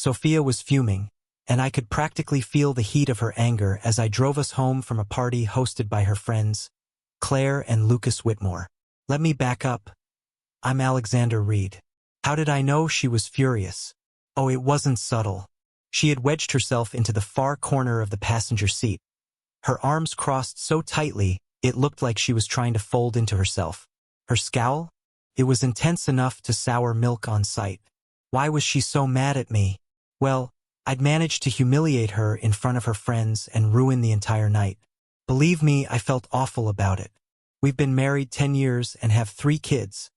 Sophia was fuming, and I could practically feel the heat of her anger as I drove us home from a party hosted by her friends, Claire and Lucas Whitmore. Let me back up. I'm Alexander Reed. How did I know she was furious? Oh, it wasn't subtle. She had wedged herself into the far corner of the passenger seat. Her arms crossed so tightly, it looked like she was trying to fold into herself. Her scowl? It was intense enough to sour milk on sight. Why was she so mad at me? Well, I'd managed to humiliate her in front of her friends and ruin the entire night. Believe me, I felt awful about it. We've been married 10 years and have 3 kids,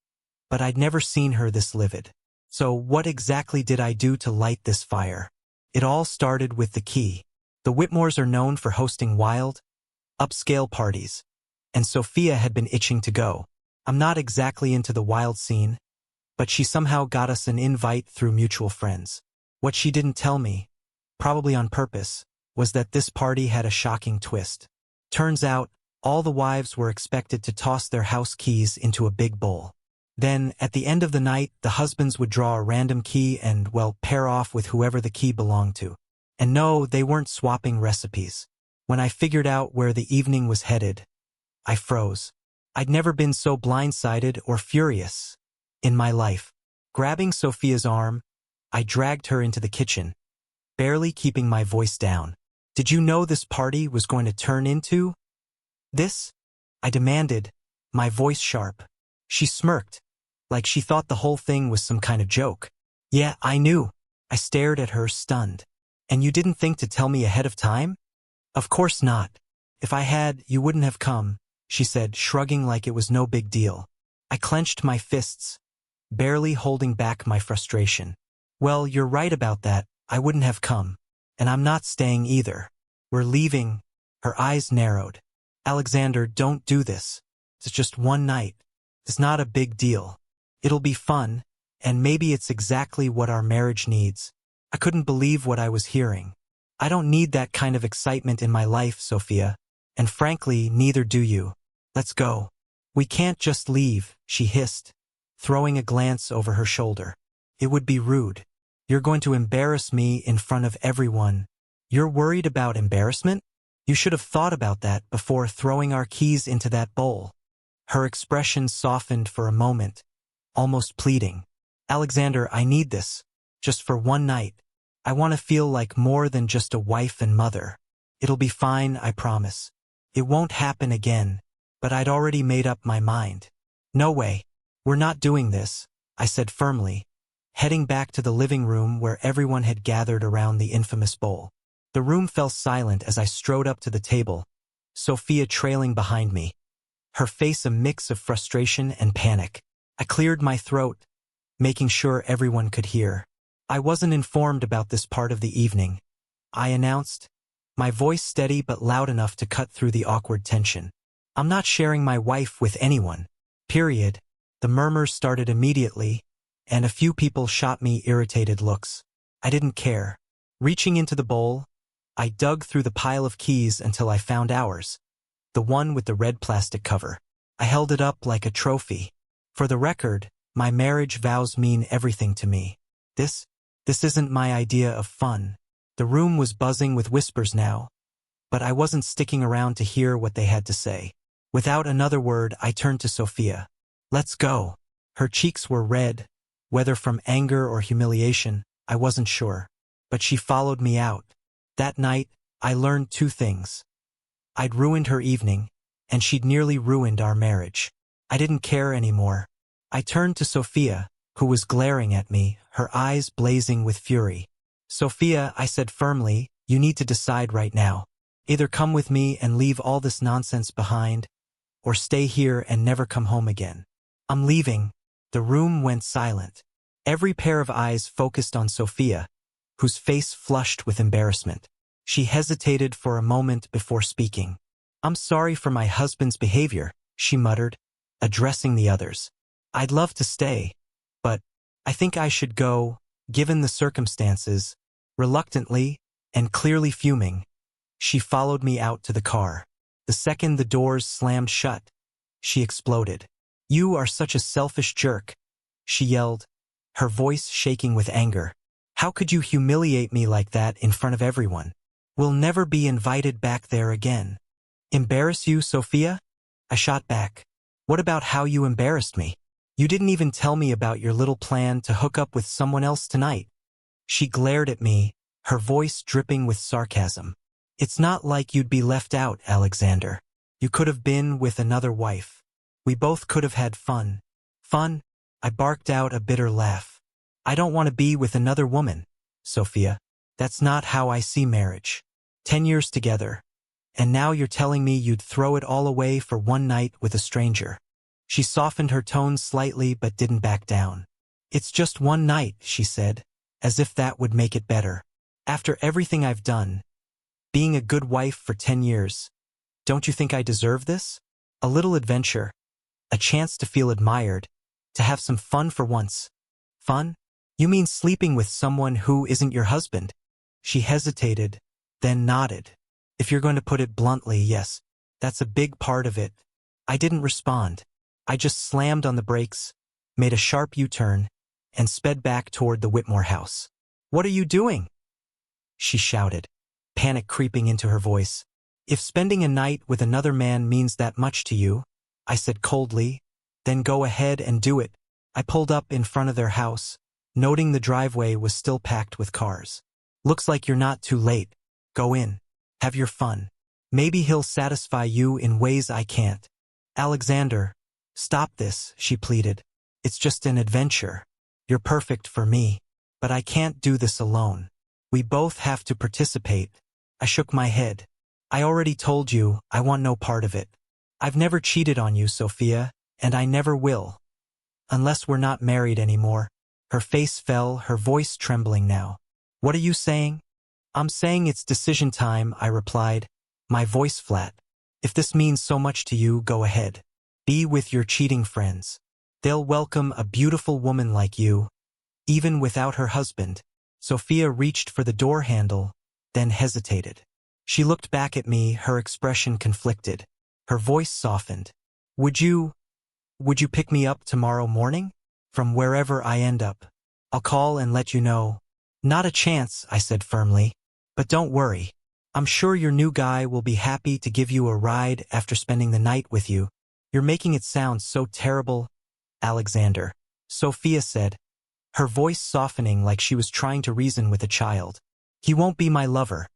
but I'd never seen her this livid. So what exactly did I do to light this fire? It all started with the key. The Whitmores are known for hosting wild, upscale parties, and Sophia had been itching to go. I'm not exactly into the wild scene, but she somehow got us an invite through mutual friends. What she didn't tell me, probably on purpose, was that this party had a shocking twist. Turns out, all the wives were expected to toss their house keys into a big bowl. Then, at the end of the night, the husbands would draw a random key and, well, pair off with whoever the key belonged to. And no, they weren't swapping recipes. When I figured out where the evening was headed, I froze. I'd never been so blindsided or furious in my life. Grabbing Sophia's arm, I dragged her into the kitchen, barely keeping my voice down. Did you know this party was going to turn into this? I demanded, my voice sharp. She smirked, like she thought the whole thing was some kind of joke. Yeah, I knew. I stared at her, stunned. And you didn't think to tell me ahead of time? Of course not. If I had, you wouldn't have come, she said, shrugging like it was no big deal. I clenched my fists, barely holding back my frustration. Well, you're right about that. I wouldn't have come. And I'm not staying either. We're leaving. Her eyes narrowed. Alexander, don't do this. It's just one night. It's not a big deal. It'll be fun, and maybe it's exactly what our marriage needs. I couldn't believe what I was hearing. I don't need that kind of excitement in my life, Sophia. And frankly, neither do you. Let's go. We can't just leave, she hissed, throwing a glance over her shoulder. It would be rude. You're going to embarrass me in front of everyone. You're worried about embarrassment? You should have thought about that before throwing our keys into that bowl. Her expression softened for a moment, almost pleading. Alexander, I need this. Just for one night. I want to feel like more than just a wife and mother. It'll be fine, I promise. It won't happen again. But I'd already made up my mind. No way. We're not doing this, I said firmly, heading back to the living room where everyone had gathered around the infamous bowl. The room fell silent as I strode up to the table, Sophia trailing behind me, her face a mix of frustration and panic. I cleared my throat, making sure everyone could hear. I wasn't informed about this part of the evening, I announced, my voice steady but loud enough to cut through the awkward tension. I'm not sharing my wife with anyone. Period. The murmurs started immediately, and a few people shot me irritated looks. I didn't care. Reaching into the bowl, I dug through the pile of keys until I found ours, the one with the red plastic cover. I held it up like a trophy. For the record, my marriage vows mean everything to me. This isn't my idea of fun. The room was buzzing with whispers now, but I wasn't sticking around to hear what they had to say. Without another word, I turned to Sophia. Let's go. Her cheeks were red, whether from anger or humiliation, I wasn't sure. But she followed me out. That night, I learned 2 things. I'd ruined her evening, and she'd nearly ruined our marriage. I didn't care anymore. I turned to Sophia, who was glaring at me, her eyes blazing with fury. Sophia, I said firmly, you need to decide right now. Either come with me and leave all this nonsense behind, or stay here and never come home again. I'm leaving. The room went silent. Every pair of eyes focused on Sophia, whose face flushed with embarrassment. She hesitated for a moment before speaking. I'm sorry for my husband's behavior, she muttered, addressing the others. I'd love to stay, but I think I should go, given the circumstances. Reluctantly, and clearly fuming, she followed me out to the car. The second the doors slammed shut, she exploded. You are such a selfish jerk, she yelled, her voice shaking with anger. How could you humiliate me like that in front of everyone? We'll never be invited back there again. Embarrass you, Sophia? I shot back. What about how you embarrassed me? You didn't even tell me about your little plan to hook up with someone else tonight. She glared at me, her voice dripping with sarcasm. It's not like you'd be left out, Alexander. You could have been with another wife. We both could have had fun. Fun? I barked out a bitter laugh. I don't want to be with another woman, Sophia. That's not how I see marriage. 10 years together. And now you're telling me you'd throw it all away for one night with a stranger. She softened her tone slightly but didn't back down. It's just one night, she said, as if that would make it better. After everything I've done, being a good wife for 10 years, don't you think I deserve this? A little adventure, a chance to feel admired, to have some fun for once. Fun? You mean sleeping with someone who isn't your husband? She hesitated, then nodded. If you're going to put it bluntly, yes, that's a big part of it. I didn't respond. I just slammed on the brakes, made a sharp U-turn, and sped back toward the Whitmore house. What are you doing? She shouted, panic creeping into her voice. If spending a night with another man means that much to you, I said coldly, then go ahead and do it. I pulled up in front of their house, noting the driveway was still packed with cars. Looks like you're not too late. Go in. Have your fun. Maybe he'll satisfy you in ways I can't. Alexander, stop this, she pleaded. It's just an adventure. You're perfect for me. But I can't do this alone. We both have to participate. I shook my head. I already told you I want no part of it. I've never cheated on you, Sophia, and I never will. Unless we're not married anymore. Her face fell, her voice trembling now. What are you saying? I'm saying it's decision time, I replied, my voice flat. If this means so much to you, go ahead. Be with your cheating friends. They'll welcome a beautiful woman like you, even without her husband. Sophia reached for the door handle, then hesitated. She looked back at me, her expression conflicted. Her voice softened. Would you pick me up tomorrow morning? From wherever I end up. I'll call and let you know. Not a chance, I said firmly. But don't worry. I'm sure your new guy will be happy to give you a ride after spending the night with you. You're making it sound so terrible, Alexander, Sophia said, her voice softening like she was trying to reason with a child. He won't be my lover.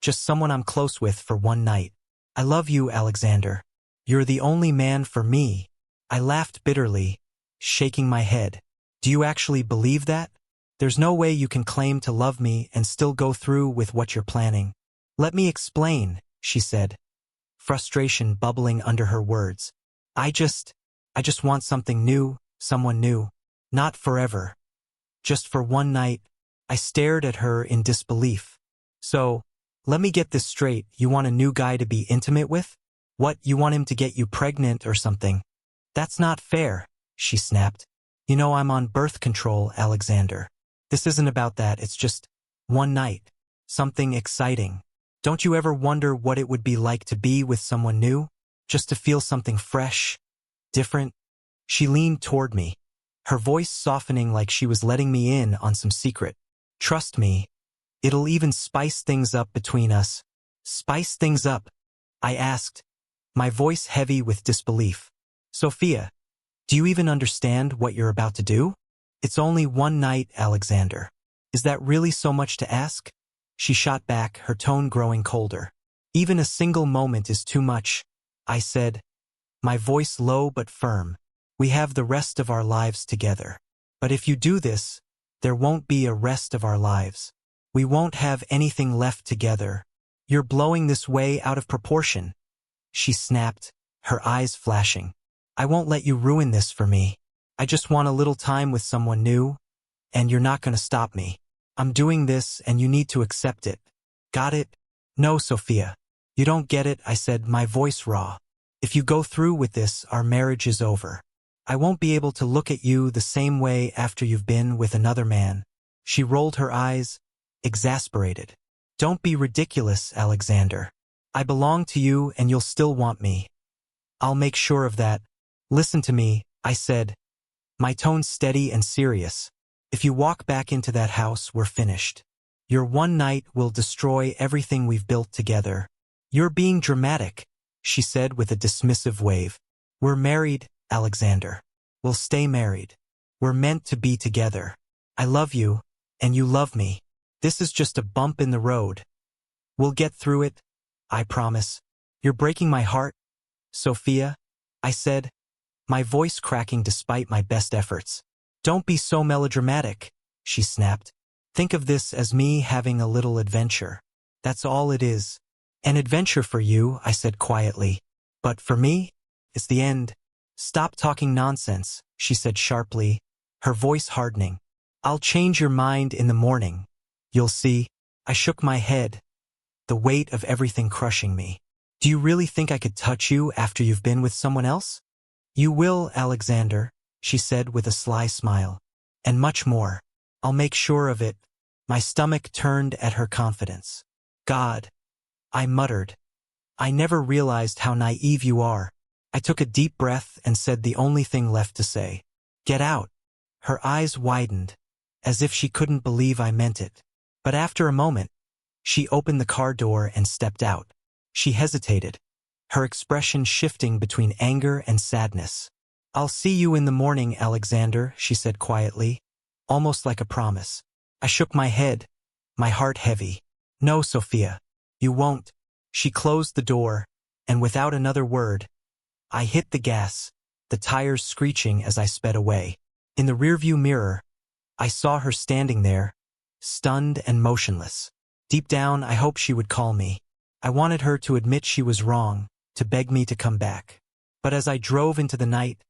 Just someone I'm close with for one night. I love you, Alexander. You're the only man for me. I laughed bitterly, shaking my head. Do you actually believe that? There's no way you can claim to love me and still go through with what you're planning. Let me explain, she said, frustration bubbling under her words. I just want something new, someone new. Not forever. Just for one night. I stared at her in disbelief. So, let me get this straight, you want a new guy to be intimate with? What, you want him to get you pregnant or something? That's not fair, she snapped. You know I'm on birth control, Alexander. This isn't about that, it's just one night. Something exciting. Don't you ever wonder what it would be like to be with someone new? Just to feel something fresh, different? She leaned toward me, her voice softening like she was letting me in on some secret. Trust me, it'll even spice things up between us. Spice things up? I asked, my voice heavy with disbelief. Sophia, do you even understand what you're about to do? It's only one night, Alexander. Is that really so much to ask? She shot back, her tone growing colder. Even a single moment is too much, I said, my voice low but firm. We have the rest of our lives together. But if you do this, there won't be a rest of our lives. We won't have anything left together. You're blowing this way out of proportion. She snapped, her eyes flashing. I won't let you ruin this for me. I just want a little time with someone new, and you're not going to stop me. I'm doing this and you need to accept it. Got it? No, Sophia. You don't get it, I said, my voice raw. If you go through with this, our marriage is over. I won't be able to look at you the same way after you've been with another man. She rolled her eyes, exasperated. Don't be ridiculous, Alexander. I belong to you and you'll still want me. I'll make sure of that. Listen to me, I said, my tone steady and serious. If you walk back into that house, we're finished. Your one night will destroy everything we've built together. You're being dramatic, she said with a dismissive wave. We're married, Alexander. We'll stay married. We're meant to be together. I love you, and you love me. This is just a bump in the road. We'll get through it, I promise. You're breaking my heart, Sophia, I said, my voice cracking despite my best efforts. Don't be so melodramatic, she snapped. Think of this as me having a little adventure. That's all it is. An adventure for you, I said quietly. But for me, it's the end. Stop talking nonsense, she said sharply, her voice hardening. I'll change your mind in the morning. You'll see. I shook my head, the weight of everything crushing me. Do you really think I could touch you after you've been with someone else? You will, Alexander, she said with a sly smile. And much more. I'll make sure of it. My stomach turned at her confidence. God, I muttered. I never realized how naive you are. I took a deep breath and said the only thing left to say. Get out. Her eyes widened, as if she couldn't believe I meant it. But after a moment, she opened the car door and stepped out. She hesitated, her expression shifting between anger and sadness. I'll see you in the morning, Alexander, she said quietly, almost like a promise. I shook my head, my heart heavy. No, Sophia, you won't. She closed the door, and without another word, I hit the gas, the tires screeching as I sped away. In the rearview mirror, I saw her standing there, stunned and motionless. Deep down, I hoped she would call me. I wanted her to admit she was wrong, to beg me to come back. But as I drove into the night,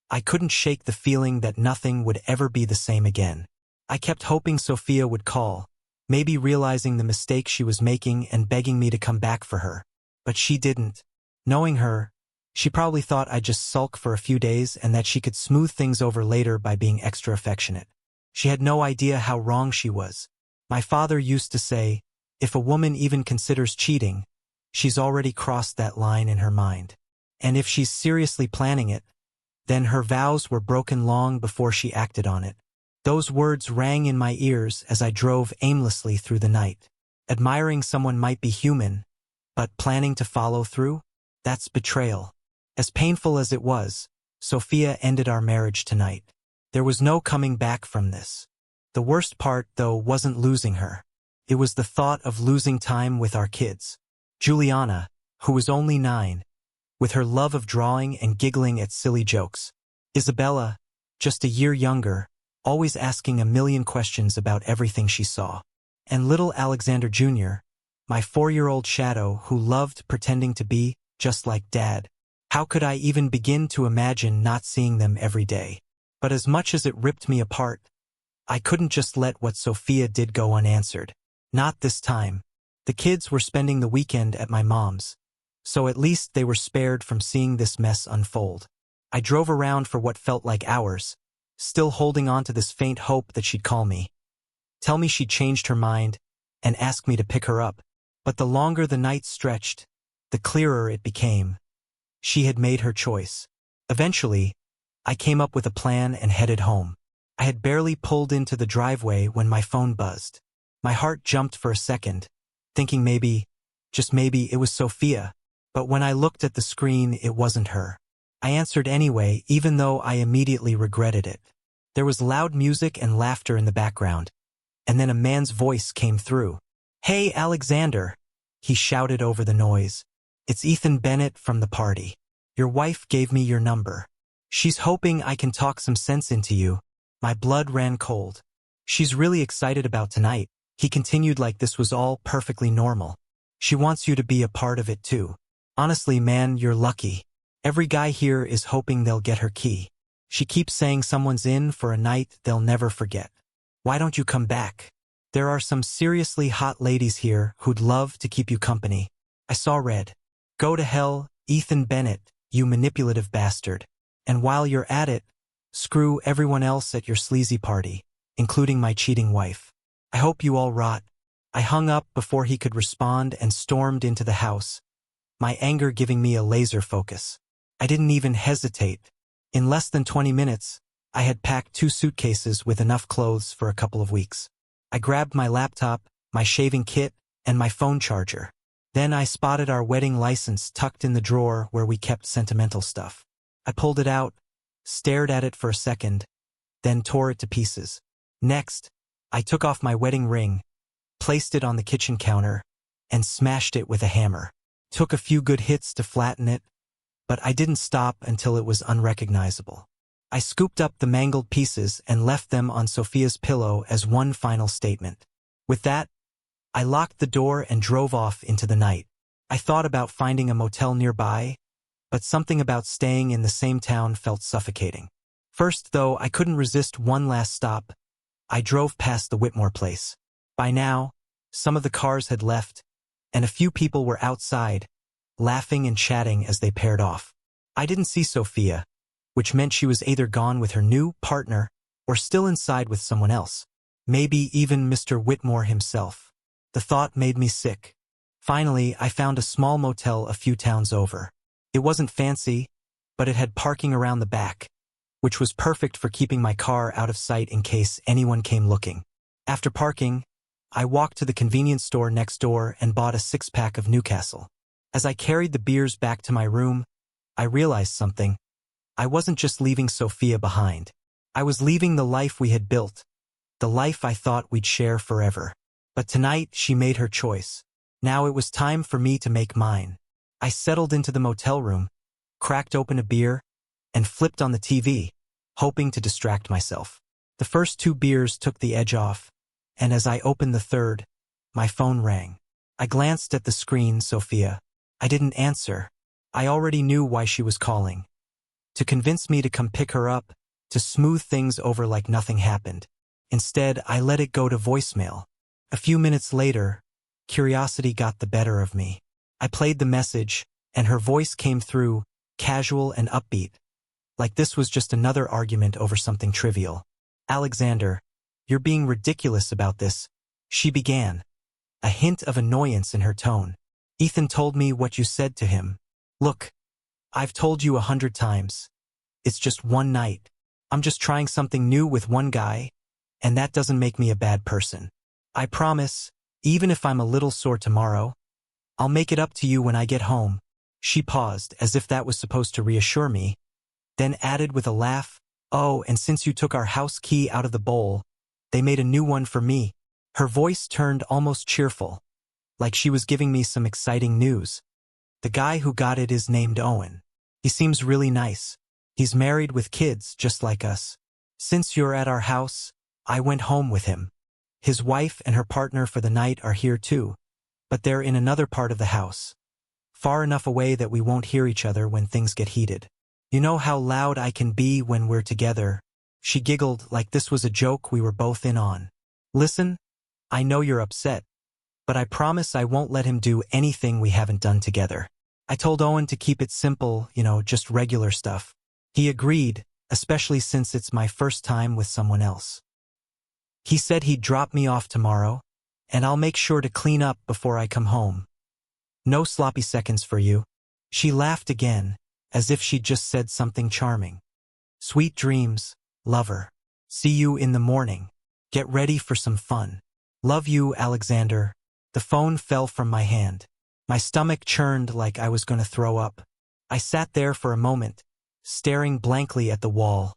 I couldn't shake the feeling that nothing would ever be the same again. I kept hoping Sophia would call, maybe realizing the mistake she was making and begging me to come back for her. But she didn't. Knowing her, she probably thought I'd just sulk for a few days and that she could smooth things over later by being extra affectionate. She had no idea how wrong she was. My father used to say, if a woman even considers cheating, she's already crossed that line in her mind. And if she's seriously planning it, then her vows were broken long before she acted on it. Those words rang in my ears as I drove aimlessly through the night. Admiring someone might be human, but planning to follow through? That's betrayal. As painful as it was, Sophia ended our marriage tonight. There was no coming back from this. The worst part, though, wasn't losing her. It was the thought of losing time with our kids. Juliana, who was only 9, with her love of drawing and giggling at silly jokes. Isabella, just a year younger, always asking a million questions about everything she saw. And little Alexander Jr., my 4-year-old shadow who loved pretending to be just like Dad. How could I even begin to imagine not seeing them every day? But as much as it ripped me apart, I couldn't just let what Sophia did go unanswered. Not this time. The kids were spending the weekend at my mom's, so at least they were spared from seeing this mess unfold. I drove around for what felt like hours, still holding on to this faint hope that she'd call me, tell me she'd changed her mind, and ask me to pick her up. But the longer the night stretched, the clearer it became. She had made her choice. Eventually, I came up with a plan and headed home. I had barely pulled into the driveway when my phone buzzed. My heart jumped for a second, thinking maybe, just maybe, it was Sophia. But when I looked at the screen, it wasn't her. I answered anyway, even though I immediately regretted it. There was loud music and laughter in the background, and then a man's voice came through. Hey, Alexander, he shouted over the noise. It's Ethan Bennett from the party. Your wife gave me your number. She's hoping I can talk some sense into you. My blood ran cold. She's really excited about tonight. He continued like this was all perfectly normal. She wants you to be a part of it too. Honestly, man, you're lucky. Every guy here is hoping they'll get her key. She keeps saying someone's in for a night they'll never forget. Why don't you come back? There are some seriously hot ladies here who'd love to keep you company. I saw red. Go to hell, Ethan Bennett, you manipulative bastard. And while you're at it, screw everyone else at your sleazy party, including my cheating wife. I hope you all rot. I hung up before he could respond and stormed into the house, my anger giving me a laser focus. I didn't even hesitate. In less than 20 minutes, I had packed 2 suitcases with enough clothes for a couple of weeks. I grabbed my laptop, my shaving kit, and my phone charger. Then I spotted our wedding license tucked in the drawer where we kept sentimental stuff. I pulled it out, stared at it for a second, then tore it to pieces. Next, I took off my wedding ring, placed it on the kitchen counter, and smashed it with a hammer. Took a few good hits to flatten it, but I didn't stop until it was unrecognizable. I scooped up the mangled pieces and left them on Sophia's pillow as one final statement. With that, I locked the door and drove off into the night. I thought about finding a motel nearby, but something about staying in the same town felt suffocating. First, though, I couldn't resist one last stop. I drove past the Whitmore place. By now, some of the cars had left, and a few people were outside, laughing and chatting as they paired off. I didn't see Sophia, which meant she was either gone with her new partner or still inside with someone else. Maybe even Mr. Whitmore himself. The thought made me sick. Finally, I found a small motel a few towns over. It wasn't fancy, but it had parking around the back, which was perfect for keeping my car out of sight in case anyone came looking. After parking, I walked to the convenience store next door and bought a 6-pack of Newcastle. As I carried the beers back to my room, I realized something. I wasn't just leaving Sophia behind. I was leaving the life we had built, the life I thought we'd share forever. But tonight, she made her choice. Now it was time for me to make mine. I settled into the motel room, cracked open a beer, and flipped on the TV, hoping to distract myself. The first 2 beers took the edge off, and as I opened the third, my phone rang. I glanced at the screen, Sophia. I didn't answer. I already knew why she was calling. To convince me to come pick her up, to smooth things over like nothing happened. Instead, I let it go to voicemail. A few minutes later, curiosity got the better of me. I played the message, and her voice came through, casual and upbeat, like this was just another argument over something trivial. "Alexander, you're being ridiculous about this," she began, a hint of annoyance in her tone. "Ethan told me what you said to him. Look, I've told you 100 times. It's just one night. I'm just trying something new with one guy, and that doesn't make me a bad person. I promise, even if I'm a little sore tomorrow, I'll make it up to you when I get home." She paused, as if that was supposed to reassure me, then added with a laugh, "Oh, and since you took our house key out of the bowl, they made a new one for me." Her voice turned almost cheerful, like she was giving me some exciting news. "The guy who got it is named Owen. He seems really nice. He's married with kids, just like us. Since you're at our house, I went home with him. His wife and her partner for the night are here too, but they're in another part of the house, far enough away that we won't hear each other when things get heated. You know how loud I can be when we're together." She giggled like this was a joke we were both in on. "Listen, I know you're upset, but I promise I won't let him do anything we haven't done together. I told Owen to keep it simple, just regular stuff. He agreed, especially since it's my first time with someone else. He said he'd drop me off tomorrow, and I'll make sure to clean up before I come home. No sloppy seconds for you." She laughed again, as if she'd just said something charming. "Sweet dreams, lover. See you in the morning. Get ready for some fun. Love you, Alexander." The phone fell from my hand. My stomach churned like I was going to throw up. I sat there for a moment, staring blankly at the wall,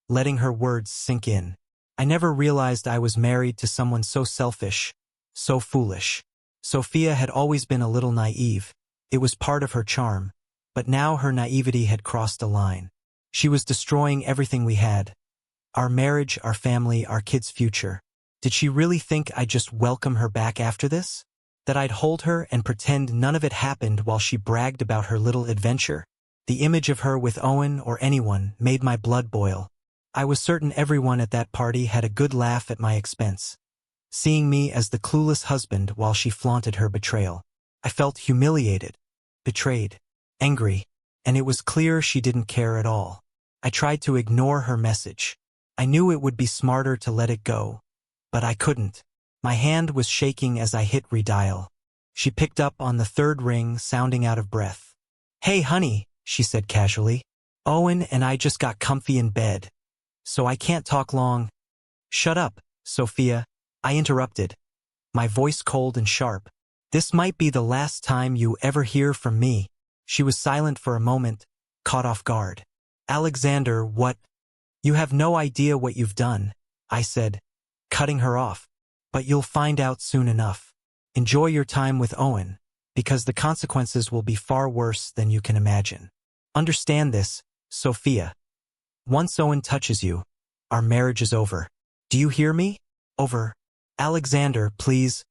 letting her words sink in. I never realized I was married to someone so selfish, so foolish. Sophia had always been a little naive. It was part of her charm, but now her naivety had crossed a line. She was destroying everything we had. Our marriage, our family, our kids' future. Did she really think I'd just welcome her back after this? That I'd hold her and pretend none of it happened while she bragged about her little adventure? The image of her with Owen or anyone made my blood boil. I was certain everyone at that party had a good laugh at my expense, seeing me as the clueless husband while she flaunted her betrayal. I felt humiliated, betrayed, angry, and it was clear she didn't care at all. I tried to ignore her message. I knew it would be smarter to let it go, but I couldn't. My hand was shaking as I hit redial. She picked up on the third ring, sounding out of breath. "Hey, honey," she said casually. "Owen and I just got comfy in bed. so I can't talk long. Shut up, Sophia, I interrupted, my voice cold and sharp. This might be the last time you ever hear from me. She was silent for a moment, caught off guard. Alexander, what? You have no idea what you've done, I said, cutting her off. But you'll find out soon enough. Enjoy your time with Owen, because the consequences will be far worse than you can imagine. Understand this, Sophia. Once Owen touches you, our marriage is over. Do you hear me? Over. Alexander, please.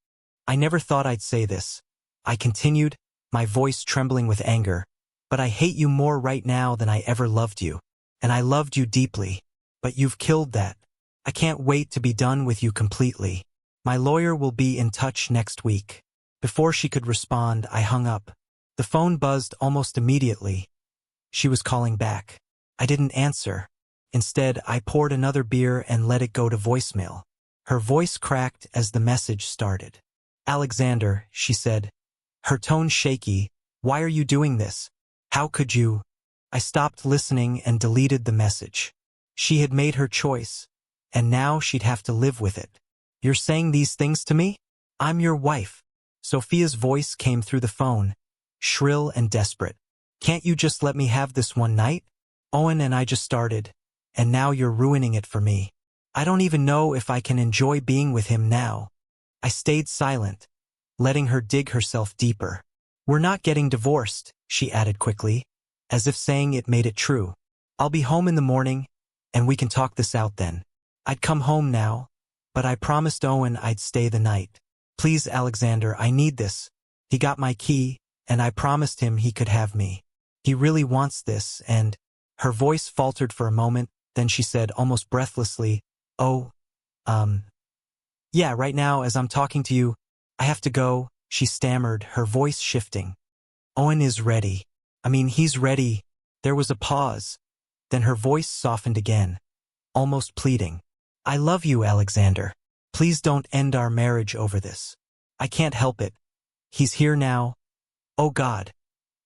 I never thought I'd say this. I continued, my voice trembling with anger. But I hate you more right now than I ever loved you. And I loved you deeply. But you've killed that. I can't wait to be done with you completely. My lawyer will be in touch next week. Before she could respond, I hung up. The phone buzzed almost immediately. She was calling back. I didn't answer. Instead, I poured another beer and let it go to voicemail. Her voice cracked as the message started. Alexander, she said, her tone shaky, why are you doing this? How could you? I stopped listening and deleted the message. She had made her choice, and now she'd have to live with it. You're saying these things to me? I'm your wife. Sophia's voice came through the phone, shrill and desperate. Can't you just let me have this one night? Owen and I just started, and now you're ruining it for me. I don't even know if I can enjoy being with him now. I stayed silent, letting her dig herself deeper. We're not getting divorced, she added quickly, as if saying it made it true. I'll be home in the morning, and we can talk this out then. I'd come home now, but I promised Owen I'd stay the night. Please, Alexander, I need this. He got my key, and I promised him he could have me. He really wants this, and... Her voice faltered for a moment, then she said almost breathlessly, oh, yeah, right now as I'm talking to you, I have to go, she stammered, her voice shifting. Owen is ready. I mean, he's ready. There was a pause. Then her voice softened again, almost pleading. I love you, Alexander. Please don't end our marriage over this. I can't help it. He's here now. Oh God.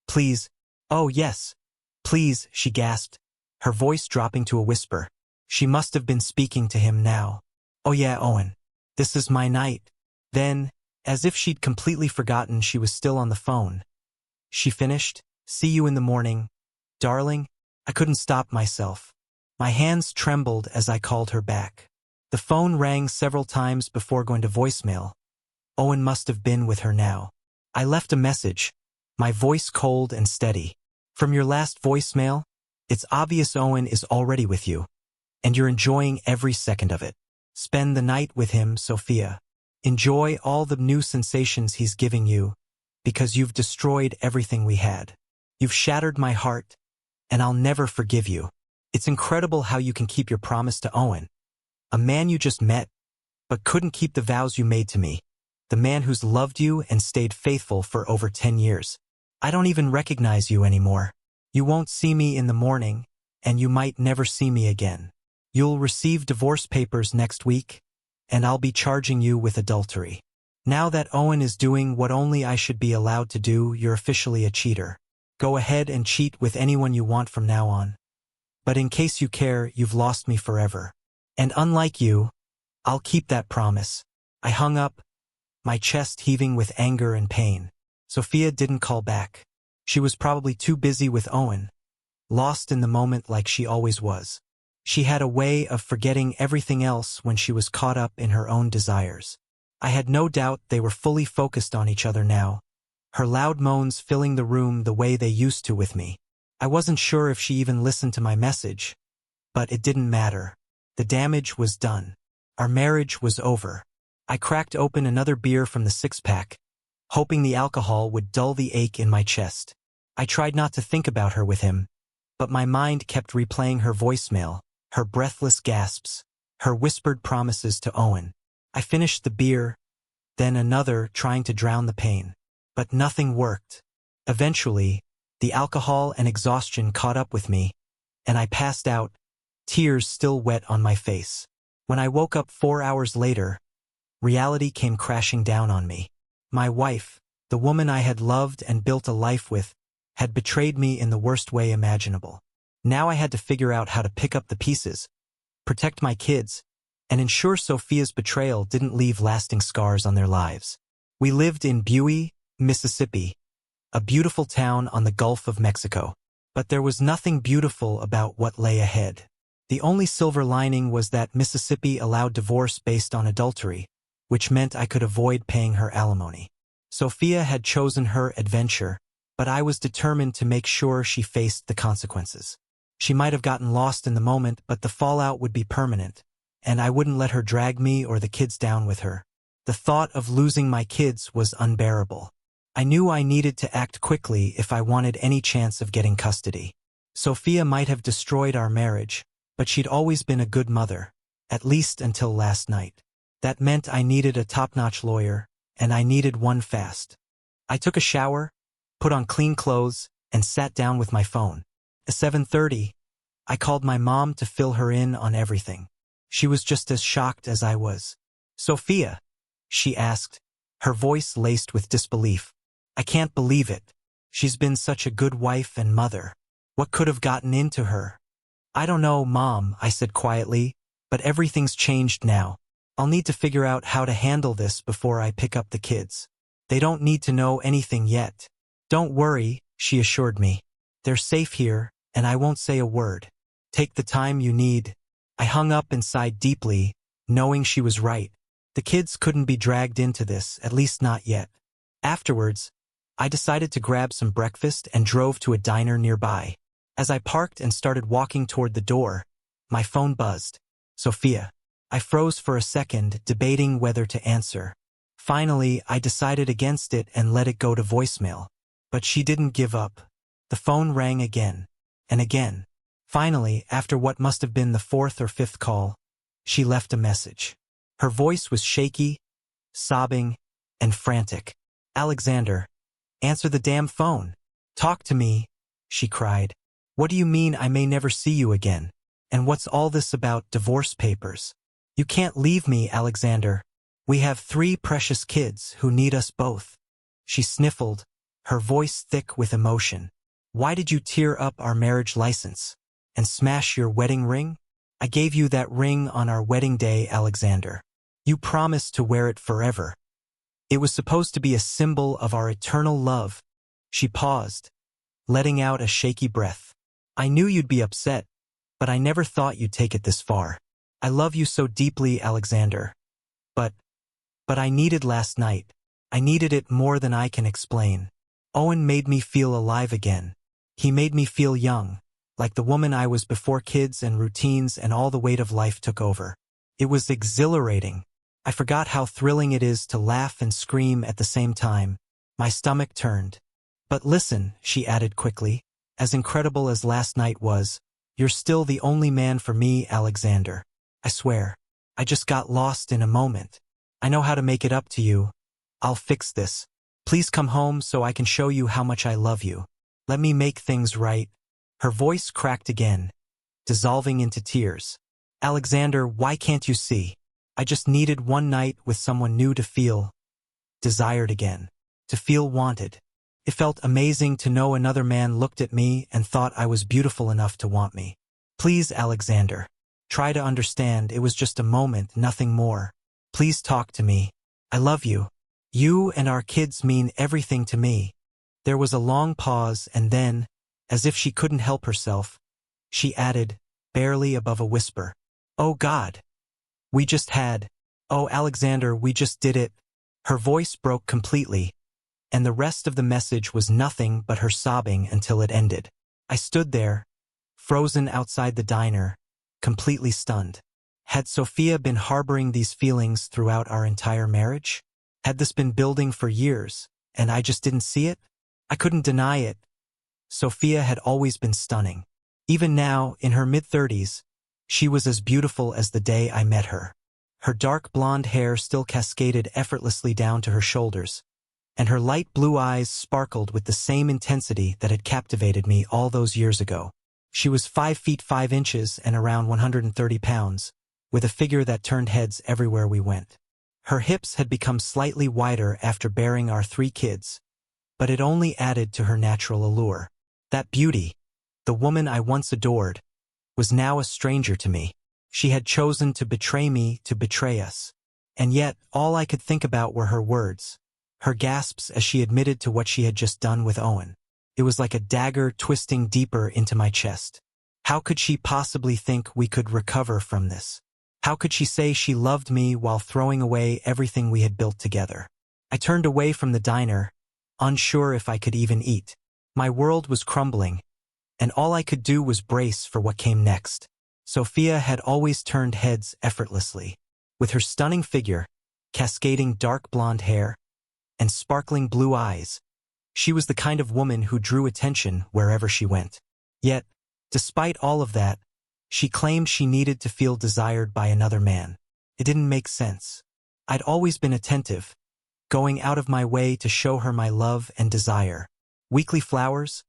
Please. Oh yes. Please, she gasped, her voice dropping to a whisper. She must have been speaking to him now. Oh yeah, Owen. This is my night. Then, as if she'd completely forgotten she was still on the phone, she finished, see you in the morning. Darling, I couldn't stop myself. My hands trembled as I called her back. The phone rang several times before going to voicemail. Owen must have been with her now. I left a message, my voice cold and steady. From your last voicemail, it's obvious Owen is already with you, and you're enjoying every second of it. Spend the night with him, Sophia. Enjoy all the new sensations he's giving you, because you've destroyed everything we had. You've shattered my heart, and I'll never forgive you. It's incredible how you can keep your promise to Owen, a man you just met, but couldn't keep the vows you made to me, the man who's loved you and stayed faithful for over 10 years. I don't even recognize you anymore. You won't see me in the morning, and you might never see me again. You'll receive divorce papers next week, and I'll be charging you with adultery. Now that Owen is doing what only I should be allowed to do, you're officially a cheater. Go ahead and cheat with anyone you want from now on. But in case you care, you've lost me forever. And unlike you, I'll keep that promise. I hung up, my chest heaving with anger and pain. Sophia didn't call back. She was probably too busy with Owen, lost in the moment like she always was. She had a way of forgetting everything else when she was caught up in her own desires. I had no doubt they were fully focused on each other now, her loud moans filling the room the way they used to with me. I wasn't sure if she even listened to my message, but it didn't matter. The damage was done. Our marriage was over. I cracked open another beer from the six-pack, hoping the alcohol would dull the ache in my chest. I tried not to think about her with him, but my mind kept replaying her voicemail, her breathless gasps, her whispered promises to Owen. I finished the beer, then another, trying to drown the pain. But nothing worked. Eventually, the alcohol and exhaustion caught up with me, and I passed out, tears still wet on my face. When I woke up 4 hours later, reality came crashing down on me. My wife, the woman I had loved and built a life with, had betrayed me in the worst way imaginable. Now I had to figure out how to pick up the pieces, protect my kids, and ensure Sophia's betrayal didn't leave lasting scars on their lives. We lived in Bowie, Mississippi, a beautiful town on the Gulf of Mexico. But there was nothing beautiful about what lay ahead. The only silver lining was that Mississippi allowed divorce based on adultery, which meant I could avoid paying her alimony. Sophia had chosen her adventure, but I was determined to make sure she faced the consequences. She might have gotten lost in the moment, but the fallout would be permanent, and I wouldn't let her drag me or the kids down with her. The thought of losing my kids was unbearable. I knew I needed to act quickly if I wanted any chance of getting custody. Sophia might have destroyed our marriage, but she'd always been a good mother, at least until last night. That meant I needed a top-notch lawyer, and I needed one fast. I took a shower, put on clean clothes, and sat down with my phone. At 7:30, I called my mom to fill her in on everything. She was just as shocked as I was. "Sophia," she asked, her voice laced with disbelief. "I can't believe it. She's been such a good wife and mother. What could have gotten into her?" "I don't know, Mom," I said quietly, "but everything's changed now. I'll need to figure out how to handle this before I pick up the kids. They don't need to know anything yet." "Don't worry," she assured me. "They're safe here, and I won't say a word. Take the time you need." I hung up and sighed deeply, knowing she was right. The kids couldn't be dragged into this, at least not yet. Afterwards, I decided to grab some breakfast and drove to a diner nearby. As I parked and started walking toward the door, my phone buzzed. "Sophia." I froze for a second, debating whether to answer. Finally, I decided against it and let it go to voicemail. But she didn't give up. The phone rang again, and again. Finally, after what must have been the fourth or fifth call, she left a message. Her voice was shaky, sobbing, and frantic. "Alexander, answer the damn phone. Talk to me," she cried. "What do you mean I may never see you again? And what's all this about divorce papers? You can't leave me, Alexander. We have 3 precious kids who need us both." She sniffled, her voice thick with emotion. "Why did you tear up our marriage license and smash your wedding ring? I gave you that ring on our wedding day, Alexander. You promised to wear it forever. It was supposed to be a symbol of our eternal love." She paused, letting out a shaky breath. "I knew you'd be upset, but I never thought you'd take it this far. I love you so deeply, Alexander. But I needed last night. I needed it more than I can explain. Owen made me feel alive again. He made me feel young, like the woman I was before kids and routines and all the weight of life took over. It was exhilarating. I forgot how thrilling it is to laugh and scream at the same time. My stomach turned. "But listen," she added quickly, "as incredible as last night was, you're still the only man for me, Alexander. I swear. I just got lost in a moment. I know how to make it up to you. I'll fix this. Please come home so I can show you how much I love you. Let me make things right." Her voice cracked again, dissolving into tears. "Alexander, why can't you see? I just needed one night with someone new to feel desired again, to feel wanted. It felt amazing to know another man looked at me and thought I was beautiful enough to want me. Please, Alexander, try to understand it was just a moment, nothing more. Please talk to me. I love you. You and our kids mean everything to me." There was a long pause, and then, as if she couldn't help herself, she added, barely above a whisper, "Oh God. We just had. Oh, Alexander, we just did it." Her voice broke completely, and the rest of the message was nothing but her sobbing until it ended. I stood there, frozen outside the diner, completely stunned. Had Sophia been harboring these feelings throughout our entire marriage? Had this been building for years, and I just didn't see it? I couldn't deny it. Sophia had always been stunning. Even now, in her mid-30s, she was as beautiful as the day I met her. Her dark blonde hair still cascaded effortlessly down to her shoulders, and her light blue eyes sparkled with the same intensity that had captivated me all those years ago. She was 5 feet 5 inches and around 130 pounds, with a figure that turned heads everywhere we went. Her hips had become slightly wider after bearing our 3 kids, but it only added to her natural allure. That beauty, the woman I once adored, was now a stranger to me. She had chosen to betray me, to betray us. And yet, all I could think about were her words, her gasps as she admitted to what she had just done with Owen. It was like a dagger twisting deeper into my chest. How could she possibly think we could recover from this? How could she say she loved me while throwing away everything we had built together? I turned away from the diner, unsure if I could even eat. My world was crumbling, and all I could do was brace for what came next. Sophia had always turned heads effortlessly. With her stunning figure, cascading dark blonde hair, and sparkling blue eyes, she was the kind of woman who drew attention wherever she went. Yet, despite all of that, she claimed she needed to feel desired by another man. It didn't make sense. I'd always been attentive, going out of my way to show her my love and desire. Weekly flowers,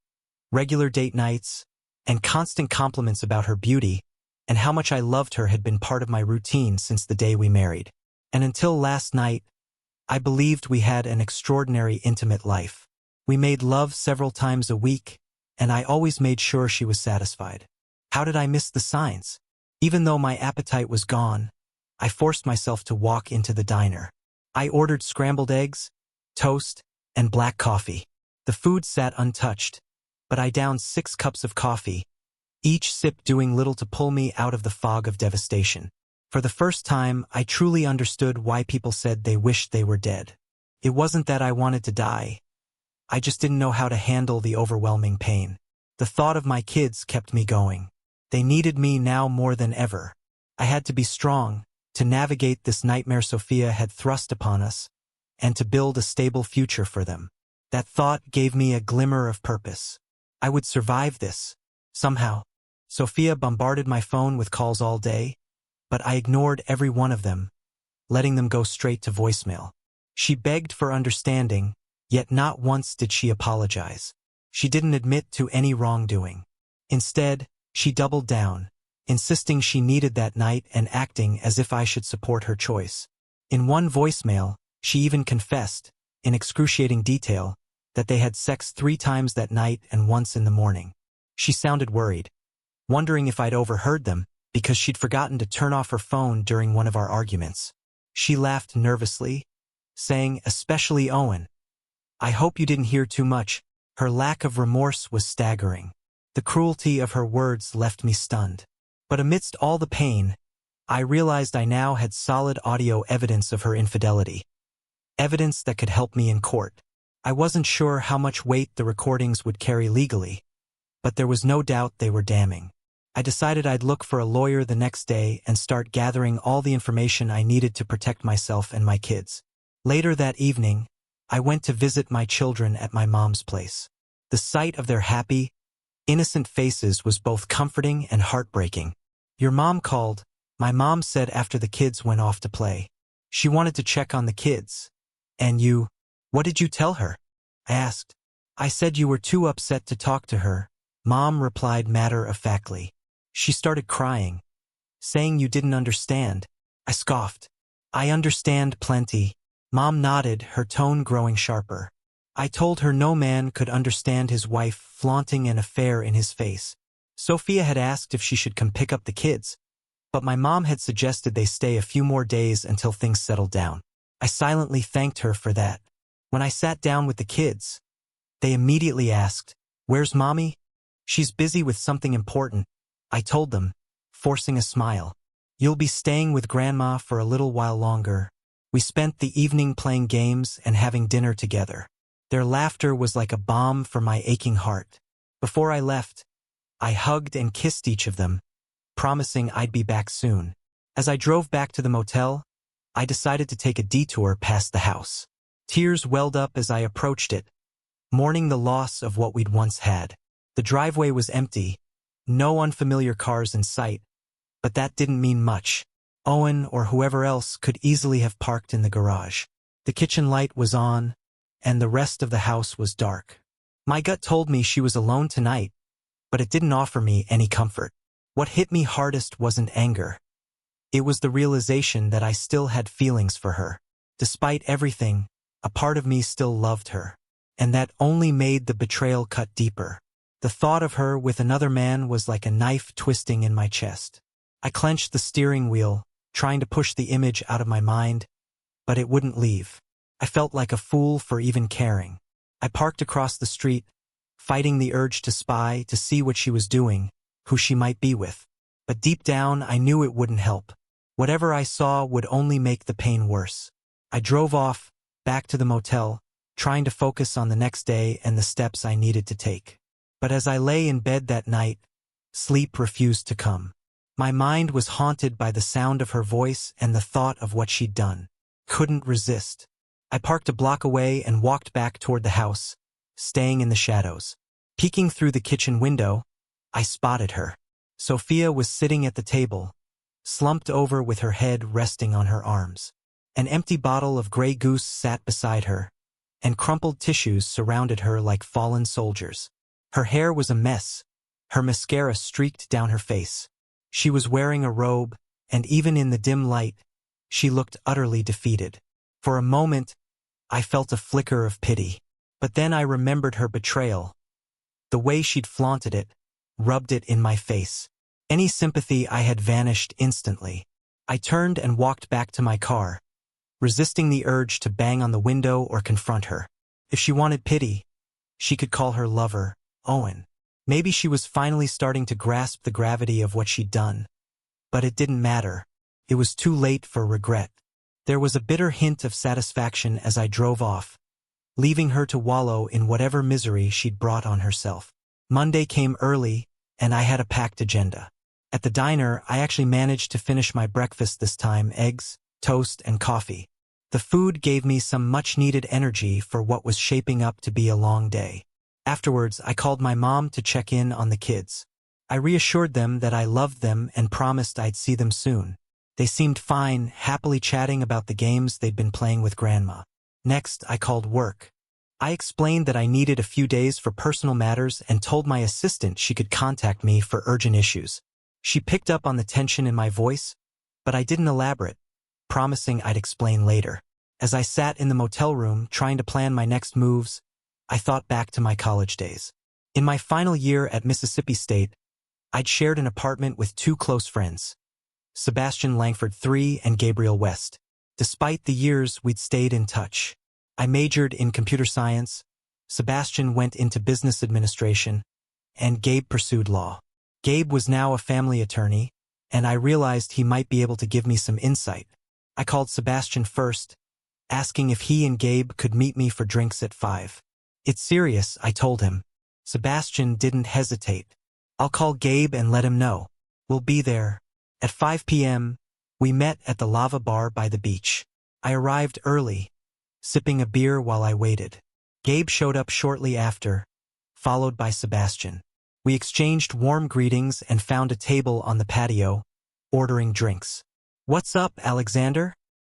regular date nights, and constant compliments about her beauty and how much I loved her had been part of my routine since the day we married. And until last night, I believed we had an extraordinary intimate life. We made love several times a week, and I always made sure she was satisfied. How did I miss the signs? Even though my appetite was gone, I forced myself to walk into the diner. I ordered scrambled eggs, toast, and black coffee. The food sat untouched, but I downed 6 cups of coffee, each sip doing little to pull me out of the fog of devastation. For the first time, I truly understood why people said they wished they were dead. It wasn't that I wanted to die. I just didn't know how to handle the overwhelming pain. The thought of my kids kept me going. They needed me now more than ever. I had to be strong, to navigate this nightmare Sophia had thrust upon us, and to build a stable future for them. That thought gave me a glimmer of purpose. I would survive this, somehow. Sophia bombarded my phone with calls all day, but I ignored every one of them, letting them go straight to voicemail. She begged for understanding, yet not once did she apologize. She didn't admit to any wrongdoing. Instead, she doubled down, insisting she needed that night and acting as if I should support her choice. In one voicemail, she even confessed, in excruciating detail, that they had sex 3 times that night and once in the morning. She sounded worried, wondering if I'd overheard them, because she'd forgotten to turn off her phone during one of our arguments. She laughed nervously, saying, "Especially Owen. I hope you didn't hear too much." Her lack of remorse was staggering. The cruelty of her words left me stunned. But amidst all the pain, I realized I now had solid audio evidence of her infidelity. Evidence that could help me in court. I wasn't sure how much weight the recordings would carry legally, but there was no doubt they were damning. I decided I'd look for a lawyer the next day and start gathering all the information I needed to protect myself and my kids. Later that evening, I went to visit my children at my mom's place. The sight of their happy, innocent faces was both comforting and heartbreaking. "Your mom called," my mom said after the kids went off to play. "She wanted to check on the kids. And you, what did you tell her?" I asked. "I said you were too upset to talk to her," Mom replied matter-of-factly. She started crying, saying you didn't understand. I scoffed. "I understand plenty." Mom nodded, her tone growing sharper. "I told her no man could understand his wife flaunting an affair in his face. Sophia had asked if she should come pick up the kids, but my mom had suggested they stay a few more days until things settled down. I silently thanked her for that. When I sat down with the kids, they immediately asked, "Where's Mommy?" "She's busy with something important," I told them, forcing a smile. "You'll be staying with Grandma for a little while longer." We spent the evening playing games and having dinner together. Their laughter was like a balm for my aching heart. Before I left, I hugged and kissed each of them, promising I'd be back soon. As I drove back to the motel, I decided to take a detour past the house. Tears welled up as I approached it, mourning the loss of what we'd once had. The driveway was empty, no unfamiliar cars in sight, but that didn't mean much. Owen or whoever else could easily have parked in the garage. The kitchen light was on, and the rest of the house was dark. My gut told me she was alone tonight, but it didn't offer me any comfort. What hit me hardest wasn't anger. It was the realization that I still had feelings for her. Despite everything, a part of me still loved her, and that only made the betrayal cut deeper. The thought of her with another man was like a knife twisting in my chest. I clenched the steering wheel, trying to push the image out of my mind, but it wouldn't leave. I felt like a fool for even caring. I parked across the street, fighting the urge to spy, to see what she was doing, who she might be with. But deep down, I knew it wouldn't help. Whatever I saw would only make the pain worse. I drove off, back to the motel, trying to focus on the next day and the steps I needed to take. But as I lay in bed that night, sleep refused to come. My mind was haunted by the sound of her voice and the thought of what she'd done. Couldn't resist. I parked a block away and walked back toward the house, staying in the shadows. Peeking through the kitchen window, I spotted her. Sophia was sitting at the table, slumped over with her head resting on her arms. An empty bottle of Grey Goose sat beside her, and crumpled tissues surrounded her like fallen soldiers. Her hair was a mess, her mascara streaked down her face. She was wearing a robe, and even in the dim light, she looked utterly defeated. For a moment, I felt a flicker of pity. But then I remembered her betrayal. The way she'd flaunted it, rubbed it in my face. Any sympathy I had vanished instantly. I turned and walked back to my car, resisting the urge to bang on the window or confront her. If she wanted pity, she could call her lover, Owen. Maybe she was finally starting to grasp the gravity of what she'd done. But it didn't matter. It was too late for regret. There was a bitter hint of satisfaction as I drove off, leaving her to wallow in whatever misery she'd brought on herself. Monday came early, and I had a packed agenda. At the diner, I actually managed to finish my breakfast this time: eggs, toast, and coffee. The food gave me some much-needed energy for what was shaping up to be a long day. Afterwards, I called my mom to check in on the kids. I reassured them that I loved them and promised I'd see them soon. They seemed fine, happily chatting about the games they'd been playing with Grandma. Next, I called work. I explained that I needed a few days for personal matters and told my assistant she could contact me for urgent issues. She picked up on the tension in my voice, but I didn't elaborate, promising I'd explain later. As I sat in the motel room trying to plan my next moves, I thought back to my college days. In my final year at Mississippi State, I'd shared an apartment with two close friends, Sebastian Langford III and Gabriel West. Despite the years, we'd stayed in touch. I majored in computer science, Sebastian went into business administration, and Gabe pursued law. Gabe was now a family attorney, and I realized he might be able to give me some insight. I called Sebastian first, asking if he and Gabe could meet me for drinks at 5. "It's serious," I told him. Sebastian didn't hesitate. "I'll call Gabe and let him know. We'll be there." At 5 p.m., we met at the Lava Bar by the beach. I arrived early, sipping a beer while I waited. Gabe showed up shortly after, followed by Sebastian. We exchanged warm greetings and found a table on the patio, ordering drinks. "What's up, Alexander?"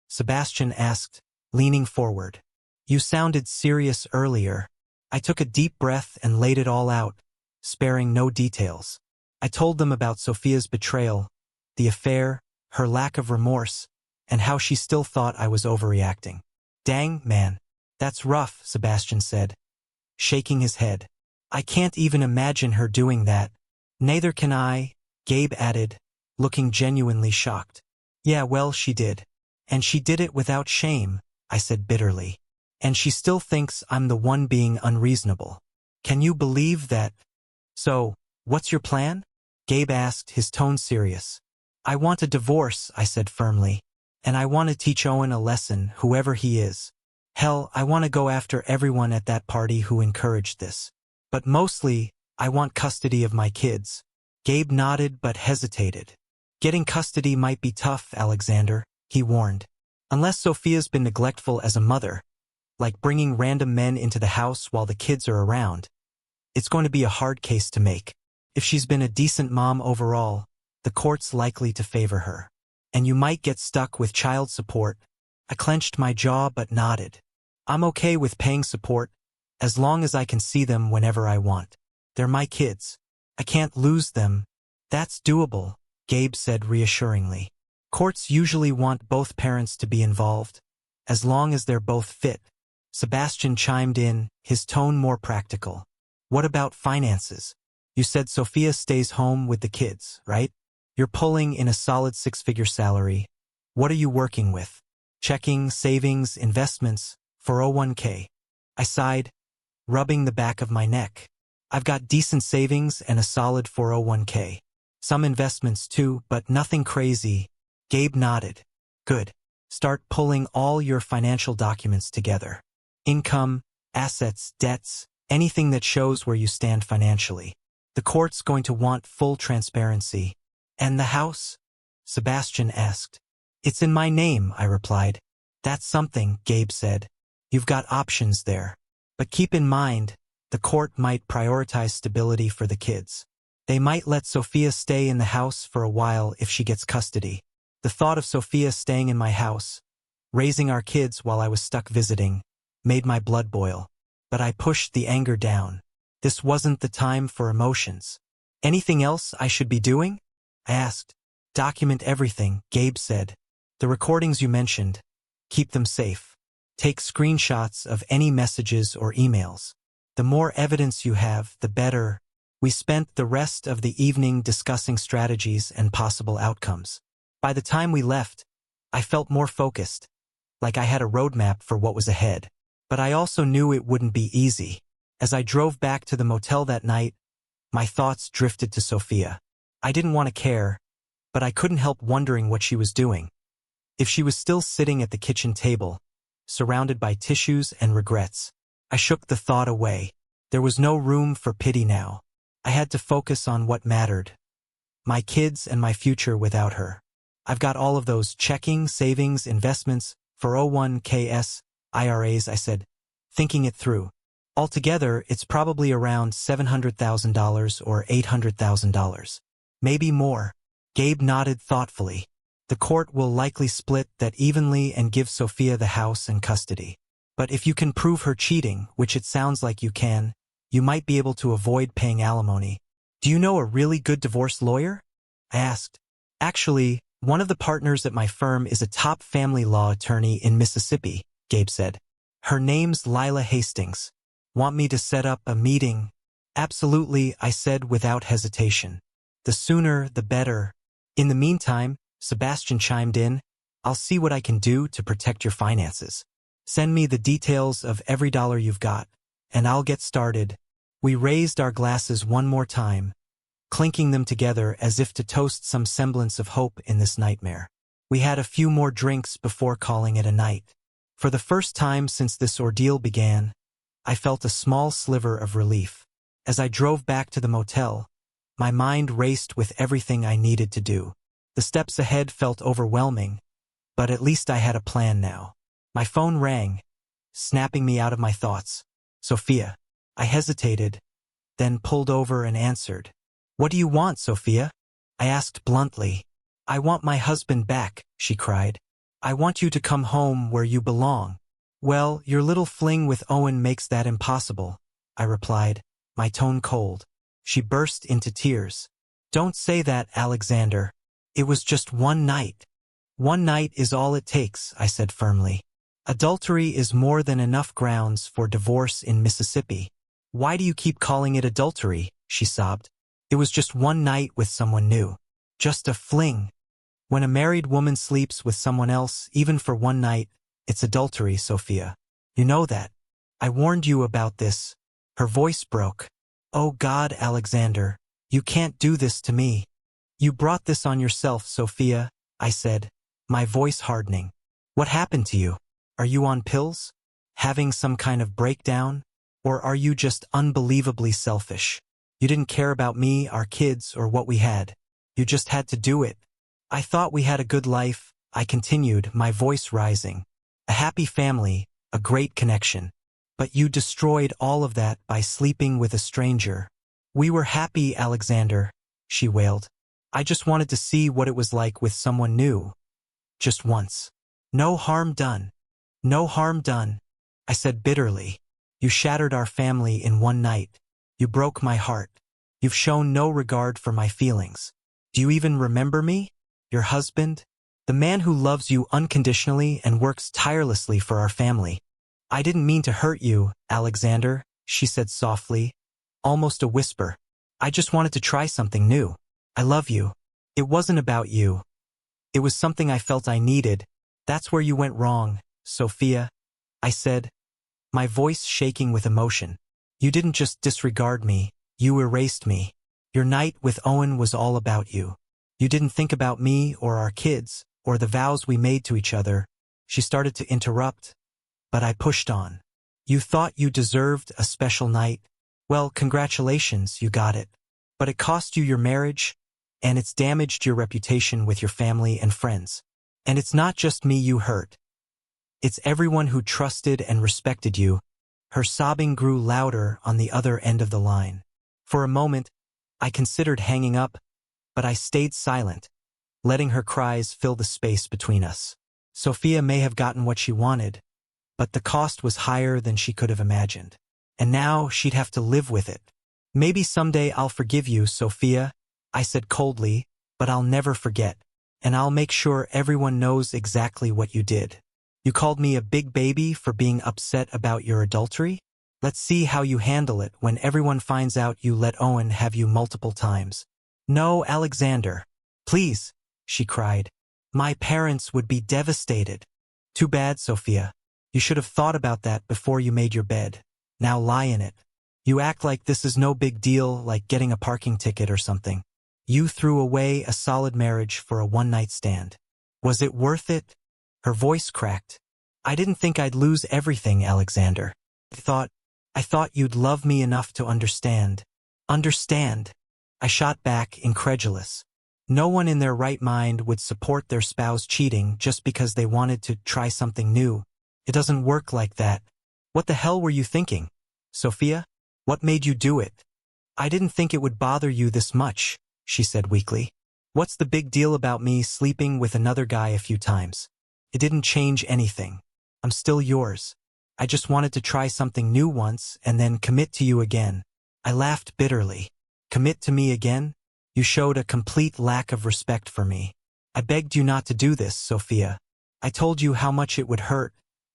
Sebastian asked, leaning forward. "You sounded serious earlier." I took a deep breath and laid it all out, sparing no details. I told them about Sophia's betrayal, the affair, her lack of remorse, and how she still thought I was overreacting. "Dang, man. That's rough," Sebastian said, shaking his head. "I can't even imagine her doing that." "Neither can I," Gabe added, looking genuinely shocked. "Yeah, well, she did. And she did it without shame," I said bitterly. "And she still thinks I'm the one being unreasonable. Can you believe that?" "So, what's your plan?" Gabe asked, his tone serious. "I want a divorce," I said firmly. "And I want to teach Owen a lesson, whoever he is. Hell, I want to go after everyone at that party who encouraged this. But mostly, I want custody of my kids." Gabe nodded but hesitated. "Getting custody might be tough, Alexander," he warned. "Unless Sophia's been neglectful as a mother, like bringing random men into the house while the kids are around, it's going to be a hard case to make. If she's been a decent mom overall, the court's likely to favor her. And you might get stuck with child support." I clenched my jaw but nodded. "I'm okay with paying support, as long as I can see them whenever I want. They're my kids. I can't lose them." "That's doable," Gabe said reassuringly. "Courts usually want both parents to be involved, as long as they're both fit." Sebastian chimed in, his tone more practical. "What about finances? You said Sophia stays home with the kids, right?" You're pulling in a solid six-figure salary. What are you working with? Checking, savings, investments, 401k. I sighed, rubbing the back of my neck. I've got decent savings and a solid 401k. Some investments too, but nothing crazy. Gabe nodded. Good. Start pulling all your financial documents together. Income, assets, debts, anything that shows where you stand financially. The court's going to want full transparency. And the house? Sebastian asked. It's in my name, I replied. That's something, Gabe said. You've got options there. But keep in mind, the court might prioritize stability for the kids. They might let Sophia stay in the house for a while if she gets custody. The thought of Sophia staying in my house, raising our kids while I was stuck visiting, made my blood boil. But I pushed the anger down. This wasn't the time for emotions. Anything else I should be doing? I asked. Document everything, Gabe said. The recordings you mentioned, keep them safe. Take screenshots of any messages or emails. The more evidence you have, the better. We spent the rest of the evening discussing strategies and possible outcomes. By the time we left, I felt more focused, like I had a roadmap for what was ahead. But I also knew it wouldn't be easy. As I drove back to the motel that night, my thoughts drifted to Sophia. I didn't want to care, but I couldn't help wondering what she was doing. If she was still sitting at the kitchen table, surrounded by tissues and regrets, I shook the thought away. There was no room for pity now. I had to focus on what mattered. My kids and my future without her. I've got all of those checking, savings, investments, 401ks, IRAs, I said, thinking it through. Altogether, it's probably around $700,000 or $800,000. Maybe more. Gabe nodded thoughtfully. The court will likely split that evenly and give Sophia the house and custody. But if you can prove her cheating, which it sounds like you can, you might be able to avoid paying alimony. Do you know a really good divorce lawyer? I asked. Actually, one of the partners at my firm is a top family law attorney in Mississippi, Gabe said. Her name's Lila Hastings. Want me to set up a meeting? Absolutely, I said without hesitation. The sooner, the better. In the meantime, Sebastian chimed in, I'll see what I can do to protect your finances. Send me the details of every dollar you've got, and I'll get started. We raised our glasses one more time, clinking them together as if to toast some semblance of hope in this nightmare. We had a few more drinks before calling it a night. For the first time since this ordeal began, I felt a small sliver of relief. As I drove back to the motel, my mind raced with everything I needed to do. The steps ahead felt overwhelming, but at least I had a plan now. My phone rang, snapping me out of my thoughts. Sophia. I hesitated, then pulled over and answered. What do you want, Sophia? I asked bluntly. I want my husband back, she cried. I want you to come home where you belong. Well, your little fling with Owen makes that impossible, I replied, my tone cold. She burst into tears. Don't say that, Alexander. It was just one night. One night is all it takes, I said firmly. Adultery is more than enough grounds for divorce in Mississippi. Why do you keep calling it adultery? She sobbed. It was just one night with someone new. Just a fling. When a married woman sleeps with someone else, even for one night, it's adultery, Sophia. You know that. I warned you about this. Her voice broke. Oh God, Alexander, you can't do this to me. You brought this on yourself, Sophia, I said, my voice hardening. What happened to you? Are you on pills? Having some kind of breakdown? Or are you just unbelievably selfish? You didn't care about me, our kids, or what we had. You just had to do it. I thought we had a good life, I continued, my voice rising. A happy family, a great connection. But you destroyed all of that by sleeping with a stranger. We were happy, Alexander, she wailed. I just wanted to see what it was like with someone new. Just once. No harm done. No harm done, I said bitterly. You shattered our family in one night. You broke my heart. You've shown no regard for my feelings. Do you even remember me? Your husband? The man who loves you unconditionally and works tirelessly for our family. I didn't mean to hurt you, Alexander, she said softly, almost a whisper. I just wanted to try something new. I love you. It wasn't about you. It was something I felt I needed. That's where you went wrong, Sophia, I said, my voice shaking with emotion. You didn't just disregard me, you erased me. Your night with Owen was all about you. You didn't think about me or our kids, or the vows we made to each other. She started to interrupt, but I pushed on. You thought you deserved a special night. Well, congratulations, you got it. But it cost you your marriage, and it's damaged your reputation with your family and friends. And it's not just me you hurt. It's everyone who trusted and respected you. Her sobbing grew louder on the other end of the line. For a moment, I considered hanging up, but I stayed silent, letting her cries fill the space between us. Sophia may have gotten what she wanted, but the cost was higher than she could have imagined. And now she'd have to live with it. Maybe someday I'll forgive you, Sophia, I said coldly, but I'll never forget. And I'll make sure everyone knows exactly what you did. You called me a big baby for being upset about your adultery? Let's see how you handle it when everyone finds out you let Owen have you multiple times. No, Alexander. Please, she cried. My parents would be devastated. Too bad, Sophia. You should have thought about that before you made your bed. Now lie in it. You act like this is no big deal, like getting a parking ticket or something. You threw away a solid marriage for a one-night stand. Was it worth it? Her voice cracked. I didn't think I'd lose everything, Alexander. I thought you'd love me enough to understand. Understand? I shot back, incredulous. No one in their right mind would support their spouse cheating just because they wanted to try something new. It doesn't work like that. What the hell were you thinking, Sophia? What made you do it? I didn't think it would bother you this much, she said weakly. What's the big deal about me sleeping with another guy a few times? It didn't change anything. I'm still yours. I just wanted to try something new once and then commit to you again. I laughed bitterly. Commit to me again? You showed a complete lack of respect for me. I begged you not to do this, Sophia. I told you how much it would hurt,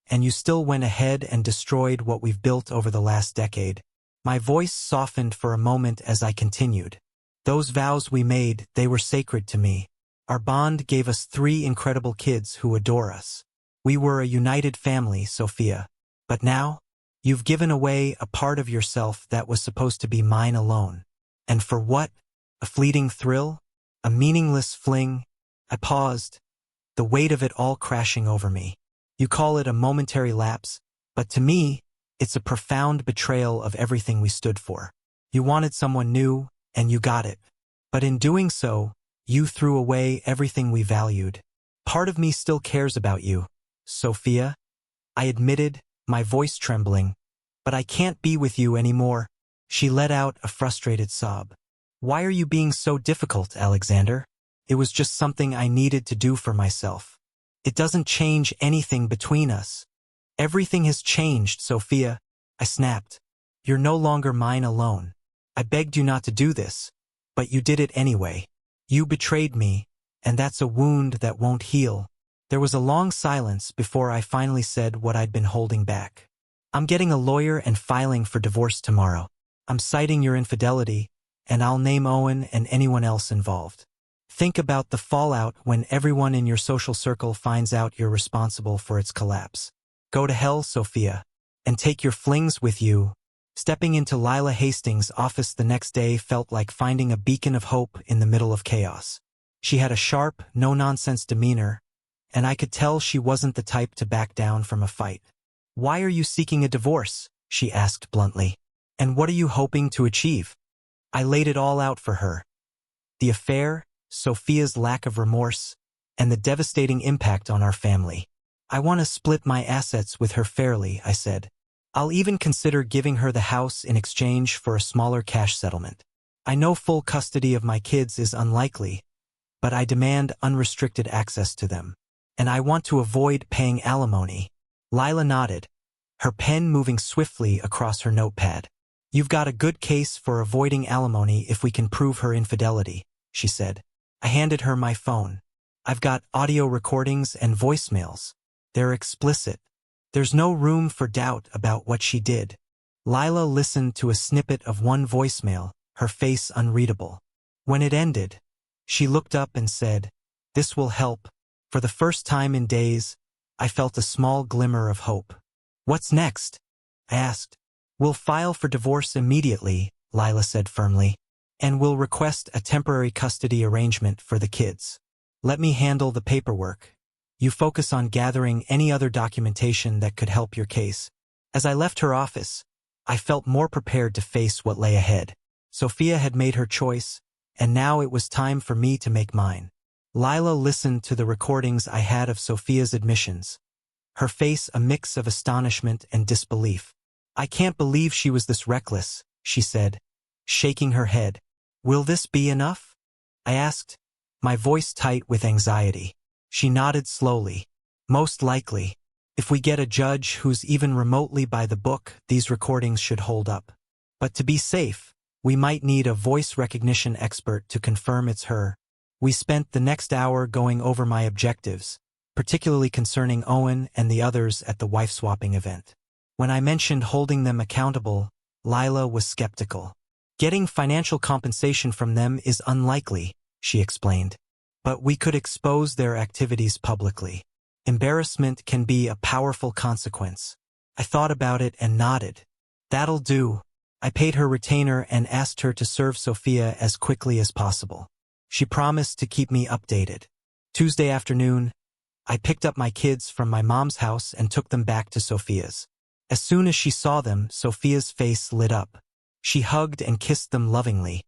and you still went ahead and destroyed what we've built over the last decade. My voice softened for a moment as I continued. Those vows we made, they were sacred to me. Our bond gave us 3 incredible kids who adore us. We were a united family, Sophia. But now, you've given away a part of yourself that was supposed to be mine alone. And for what? A fleeting thrill? A meaningless fling? I paused, the weight of it all crashing over me. You call it a momentary lapse, but to me, it's a profound betrayal of everything we stood for. You wanted someone new, and you got it. But in doing so, you threw away everything we valued. Part of me still cares about you, Sophia, I admitted, my voice trembling. But I can't be with you anymore. She let out a frustrated sob. Why are you being so difficult, Alexander? It was just something I needed to do for myself. It doesn't change anything between us. Everything has changed, Sophia, I snapped. You're no longer mine alone. I begged you not to do this, but you did it anyway. You betrayed me, and that's a wound that won't heal. There was a long silence before I finally said what I'd been holding back. I'm getting a lawyer and filing for divorce tomorrow. I'm citing your infidelity, and I'll name Owen and anyone else involved. Think about the fallout when everyone in your social circle finds out you're responsible for its collapse. Go to hell, Sophia, and take your flings with you. Stepping into Lila Hastings' office the next day felt like finding a beacon of hope in the middle of chaos. She had a sharp, no-nonsense demeanor, and I could tell she wasn't the type to back down from a fight. Why are you seeking a divorce? She asked bluntly. And what are you hoping to achieve? I laid it all out for her. The affair, Sophia's lack of remorse, and the devastating impact on our family. I want to split my assets with her fairly, I said. I'll even consider giving her the house in exchange for a smaller cash settlement. I know full custody of my kids is unlikely, but I demand unrestricted access to them. And I want to avoid paying alimony. Lila nodded, her pen moving swiftly across her notepad. You've got a good case for avoiding alimony if we can prove her infidelity, she said. I handed her my phone. I've got audio recordings and voicemails. They're explicit. There's no room for doubt about what she did. Lila listened to a snippet of one voicemail, her face unreadable. When it ended, She looked up and said, "This will help." For the first time in days, I felt a small glimmer of hope. "What's next?" I asked. "We'll file for divorce immediately," Lila said firmly. "And we'll request a temporary custody arrangement for the kids. Let me handle the paperwork. You focus on gathering any other documentation that could help your case." As I left her office, I felt more prepared to face what lay ahead. Sophia had made her choice, and now it was time for me to make mine. Lila listened to the recordings I had of Sophia's admissions, her face a mix of astonishment and disbelief. "I can't believe she was this reckless," she said, shaking her head. "Will this be enough?" I asked, my voice tight with anxiety. She nodded slowly. "Most likely. If we get a judge who's even remotely by the book, these recordings should hold up. But to be safe, we might need a voice recognition expert to confirm it's her." We spent the next hour going over my objectives, particularly concerning Owen and the others at the wife-swapping event. When I mentioned holding them accountable, Lila was skeptical. "Getting financial compensation from them is unlikely," she explained. "But we could expose their activities publicly. Embarrassment can be a powerful consequence." I thought about it and nodded. "That'll do." I paid her retainer and asked her to serve Sophia as quickly as possible. She promised to keep me updated. Tuesday afternoon, I picked up my kids from my mom's house and took them back to Sophia's. As soon as she saw them, Sophia's face lit up. She hugged and kissed them lovingly,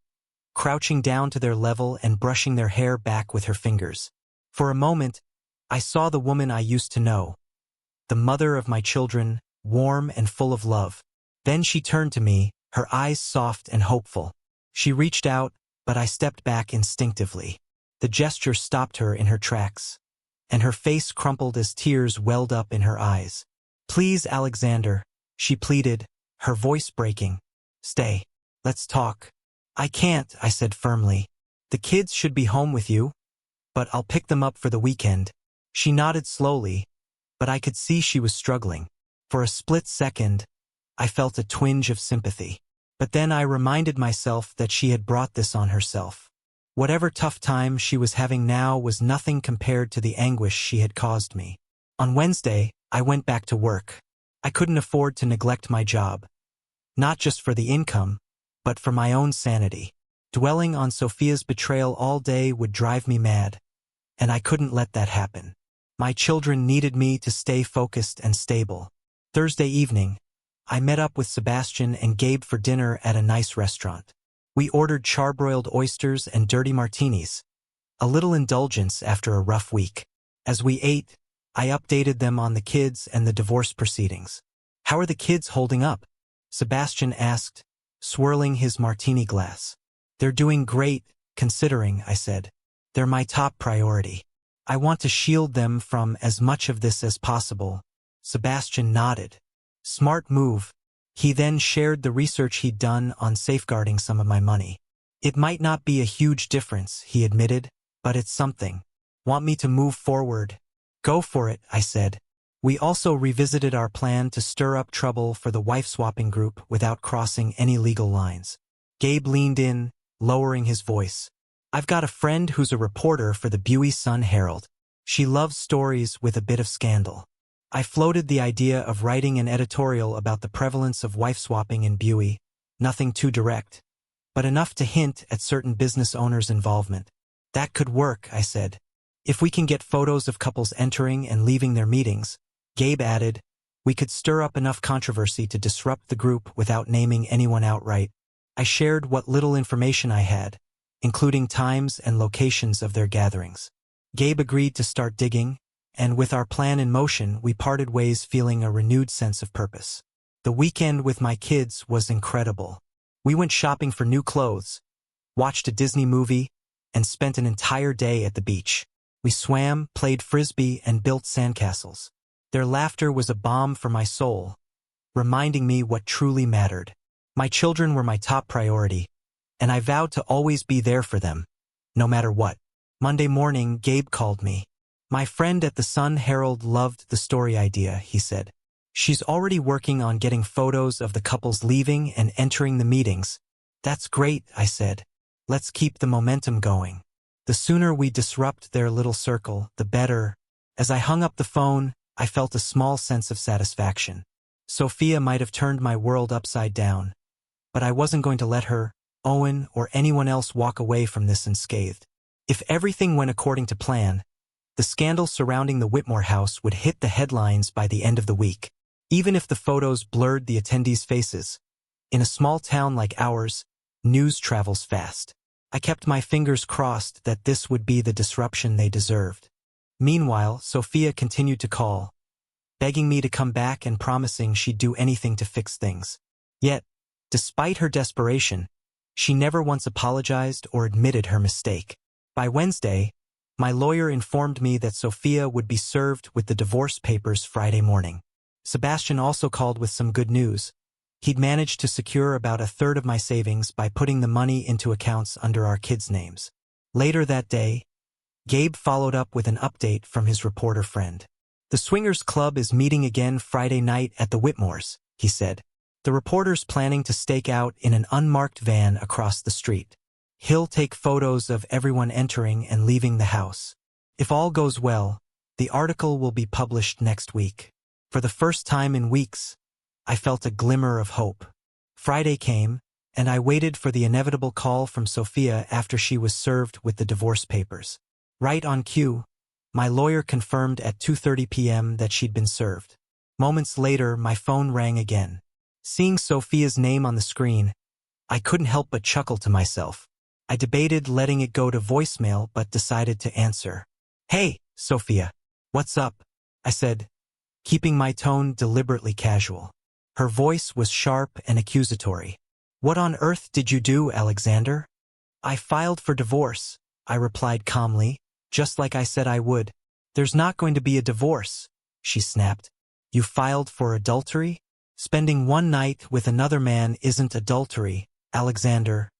crouching down to their level and brushing their hair back with her fingers. For a moment, I saw the woman I used to know, the mother of my children, warm and full of love. Then she turned to me, her eyes soft and hopeful. She reached out, but I stepped back instinctively. The gesture stopped her in her tracks, and her face crumpled as tears welled up in her eyes. "Please, Alexander," she pleaded, her voice breaking. "Stay. Let's talk." "I can't," I said firmly. "The kids should be home with you, but I'll pick them up for the weekend." She nodded slowly, but I could see she was struggling. For a split second, I felt a twinge of sympathy. But then I reminded myself that she had brought this on herself. Whatever tough time she was having now was nothing compared to the anguish she had caused me. On Wednesday, I went back to work. I couldn't afford to neglect my job. Not just for the income, but for my own sanity. Dwelling on Sophia's betrayal all day would drive me mad, and I couldn't let that happen. My children needed me to stay focused and stable. Thursday evening, I met up with Sebastian and Gabe for dinner at a nice restaurant. We ordered charbroiled oysters and dirty martinis, a little indulgence after a rough week. As we ate, I updated them on the kids and the divorce proceedings. "How are the kids holding up?" Sebastian asked, swirling his martini glass. "They're doing great, considering," I said. "They're my top priority. I want to shield them from as much of this as possible." Sebastian nodded. "Smart move." He then shared the research he'd done on safeguarding some of my money. "It might not be a huge difference," he admitted, "but it's something." "Want me to move forward?" "Go for it," I said. We also revisited our plan to stir up trouble for the wife-swapping group without crossing any legal lines. Gabe leaned in, lowering his voice. "I've got a friend who's a reporter for the Bowie Sun-Herald. She loves stories with a bit of scandal." I floated the idea of writing an editorial about the prevalence of wife-swapping in Bowie, nothing too direct, but enough to hint at certain business owners' involvement. "That could work," I said. "If we can get photos of couples entering and leaving their meetings," Gabe added, "we could stir up enough controversy to disrupt the group without naming anyone outright." I shared what little information I had, including times and locations of their gatherings. Gabe agreed to start digging, and with our plan in motion, we parted ways feeling a renewed sense of purpose. The weekend with my kids was incredible. We went shopping for new clothes, watched a Disney movie, and spent an entire day at the beach. We swam, played frisbee, and built sandcastles. Their laughter was a balm for my soul, reminding me what truly mattered. My children were my top priority, and I vowed to always be there for them, no matter what. Monday morning, Gabe called me. "My friend at the Sun-Herald loved the story idea," he said. "She's already working on getting photos of the couples leaving and entering the meetings." "That's great," I said. "Let's keep the momentum going." The sooner we disrupt their little circle, the better. As I hung up the phone, I felt a small sense of satisfaction. Sophia might have turned my world upside down, but I wasn't going to let her, Owen, or anyone else walk away from this unscathed. If everything went according to plan, the scandal surrounding the Whitmore house would hit the headlines by the end of the week. Even if the photos blurred the attendees' faces. In a small town like ours, news travels fast. I kept my fingers crossed that this would be the disruption they deserved. Meanwhile, Sophia continued to call, begging me to come back and promising she'd do anything to fix things. Yet, despite her desperation, she never once apologized or admitted her mistake. By Wednesday, my lawyer informed me that Sophia would be served with the divorce papers Friday morning. Sebastian also called with some good news. He'd managed to secure about a third of my savings by putting the money into accounts under our kids' names. Later that day, Gabe followed up with an update from his reporter friend. The Swingers Club is meeting again Friday night at the Whitmores, he said. The reporter's planning to stake out in an unmarked van across the street. He'll take photos of everyone entering and leaving the house. If all goes well, the article will be published next week. For the first time in weeks, I felt a glimmer of hope. Friday came, and I waited for the inevitable call from Sophia after she was served with the divorce papers. Right on cue, my lawyer confirmed at 2:30 p.m. that she'd been served. Moments later, my phone rang again. Seeing Sophia's name on the screen, I couldn't help but chuckle to myself. I debated letting it go to voicemail but decided to answer. "Hey, Sophia. What's up?" I said, keeping my tone deliberately casual. Her voice was sharp and accusatory. "What on earth did you do, Alexander?" "I filed for divorce," I replied calmly, just like I said I would. "There's not going to be a divorce," she snapped. "You filed for adultery? Spending one night with another man isn't adultery, Alexander."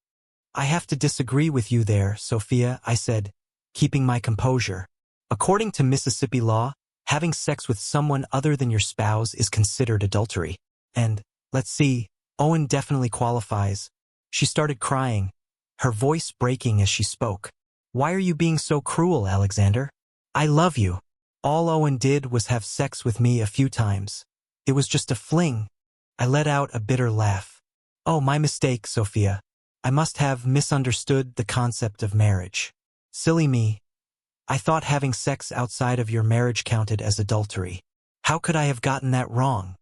"I have to disagree with you there, Sophia," I said, keeping my composure. "According to Mississippi law, having sex with someone other than your spouse is considered adultery. And, let's see, Owen definitely qualifies." She started crying, her voice breaking as she spoke. "Why are you being so cruel, Alexander? I love you. All Owen did was have sex with me a few times. It was just a fling." I let out a bitter laugh. "Oh, my mistake, Sophia. I must have misunderstood the concept of marriage. Silly me. I thought having sex outside of your marriage counted as adultery. How could I have gotten that wrong?"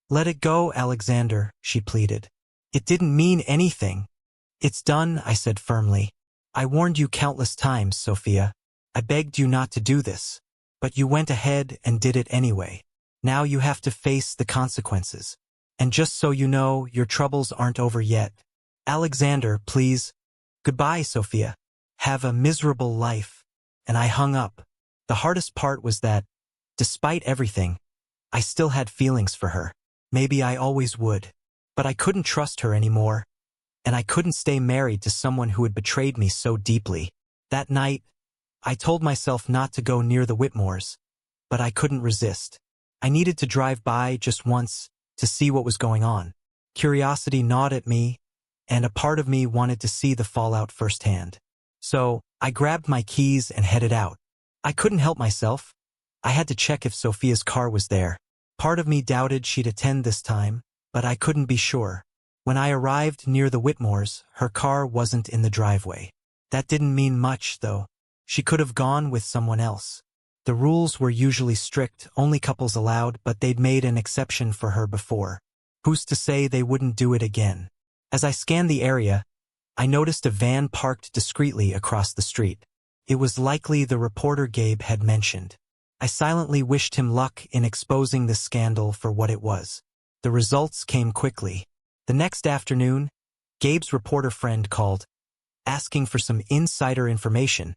"Let it go, Alexander," she pleaded. "It didn't mean anything." "It's done," I said firmly. "I warned you countless times, Sophia. I begged you not to do this. But you went ahead and did it anyway. Now you have to face the consequences. And just so you know, your troubles aren't over yet. Alexander, please. Goodbye, Sophia. Have a miserable life." And I hung up. The hardest part was that, despite everything, I still had feelings for her. Maybe I always would. But I couldn't trust her anymore. And I couldn't stay married to someone who had betrayed me so deeply. That night, I told myself not to go near the Whitmores. But I couldn't resist. I needed to drive by just once to see what was going on. Curiosity gnawed at me, and a part of me wanted to see the fallout firsthand. So, I grabbed my keys and headed out. I couldn't help myself. I had to check if Sophia's car was there. Part of me doubted she'd attend this time, but I couldn't be sure. When I arrived near the Whitmores, her car wasn't in the driveway. That didn't mean much, though. She could have gone with someone else. The rules were usually strict, only couples allowed, but they'd made an exception for her before. Who's to say they wouldn't do it again? As I scanned the area, I noticed a van parked discreetly across the street. It was likely the reporter Gabe had mentioned. I silently wished him luck in exposing the scandal for what it was. The results came quickly. The next afternoon, Gabe's reporter friend called, asking for some insider information,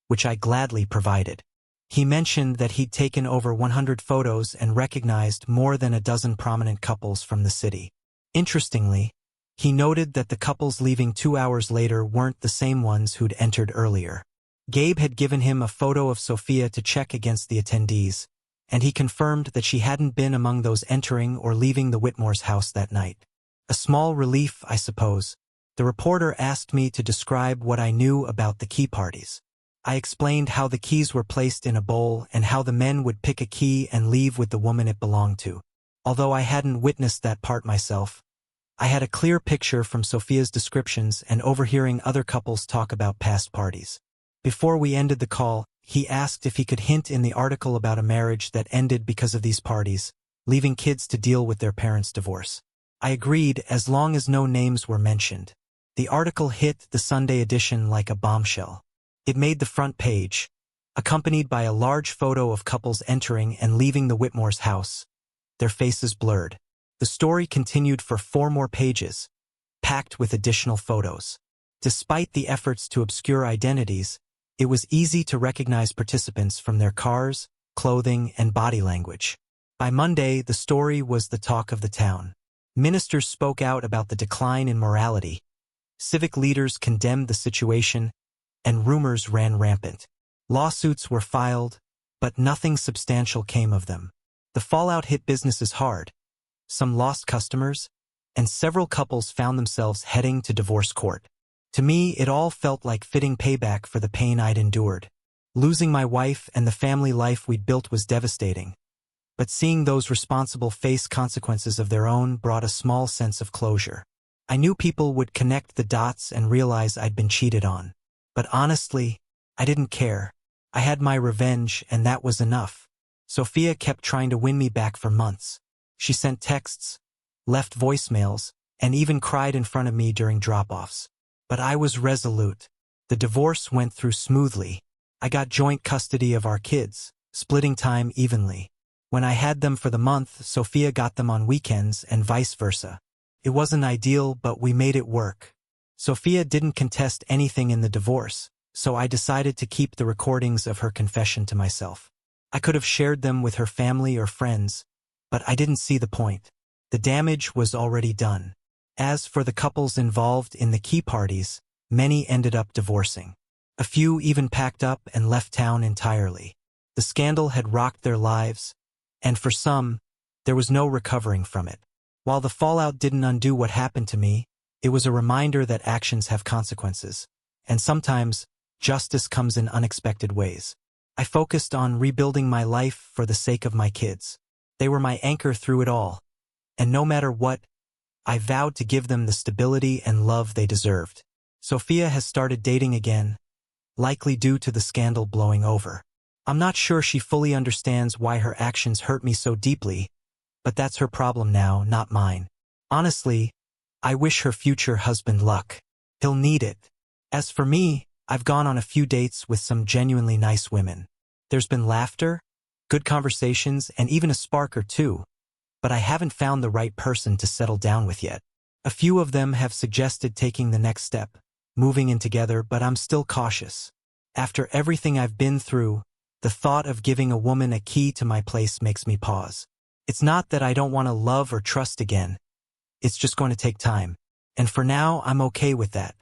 which I gladly provided. He mentioned that he'd taken over 100 photos and recognized more than a dozen prominent couples from the city. Interestingly, he noted that the couples leaving 2 hours later weren't the same ones who'd entered earlier. Gabe had given him a photo of Sophia to check against the attendees, and he confirmed that she hadn't been among those entering or leaving the Whitmore's house that night. A small relief, I suppose. The reporter asked me to describe what I knew about the key parties. I explained how the keys were placed in a bowl and how the men would pick a key and leave with the woman it belonged to. Although I hadn't witnessed that part myself, I had a clear picture from Sophia's descriptions and overhearing other couples talk about past parties. Before we ended the call, he asked if he could hint in the article about a marriage that ended because of these parties, leaving kids to deal with their parents' divorce. I agreed as long as no names were mentioned. The article hit the Sunday edition like a bombshell. It made the front page, accompanied by a large photo of couples entering and leaving the Whitmore's house, their faces blurred. The story continued for 4 more pages, packed with additional photos. Despite the efforts to obscure identities, it was easy to recognize participants from their cars, clothing, and body language. By Monday, the story was the talk of the town. Ministers spoke out about the decline in morality. Civic leaders condemned the situation, and rumors ran rampant. Lawsuits were filed, but nothing substantial came of them. The fallout hit businesses hard. Some lost customers, and several couples found themselves heading to divorce court. To me, it all felt like fitting payback for the pain I'd endured. Losing my wife and the family life we'd built was devastating, but seeing those responsible face consequences of their own brought a small sense of closure. I knew people would connect the dots and realize I'd been cheated on. But honestly, I didn't care. I had my revenge, and that was enough. Sophia kept trying to win me back for months. She sent texts, left voicemails, and even cried in front of me during drop-offs. But I was resolute. The divorce went through smoothly. I got joint custody of our kids, splitting time evenly. When I had them for the month, Sophia got them on weekends and vice versa. It wasn't ideal, but we made it work. Sophia didn't contest anything in the divorce, so I decided to keep the recordings of her confession to myself. I could have shared them with her family or friends, but I didn't see the point. The damage was already done. As for the couples involved in the key parties, many ended up divorcing. A few even packed up and left town entirely. The scandal had rocked their lives, and for some, there was no recovering from it. While the fallout didn't undo what happened to me, it was a reminder that actions have consequences, and sometimes justice comes in unexpected ways. I focused on rebuilding my life for the sake of my kids. They were my anchor through it all, and no matter what, I vowed to give them the stability and love they deserved. Sophia has started dating again, likely due to the scandal blowing over. I'm not sure she fully understands why her actions hurt me so deeply, but that's her problem now, not mine. Honestly, I wish her future husband luck. He'll need it. As for me, I've gone on a few dates with some genuinely nice women. There's been laughter, good conversations, and even a spark or two, but I haven't found the right person to settle down with yet. A few of them have suggested taking the next step, moving in together, but I'm still cautious. After everything I've been through, the thought of giving a woman a key to my place makes me pause. It's not that I don't want to love or trust again. It's just going to take time. And for now, I'm okay with that.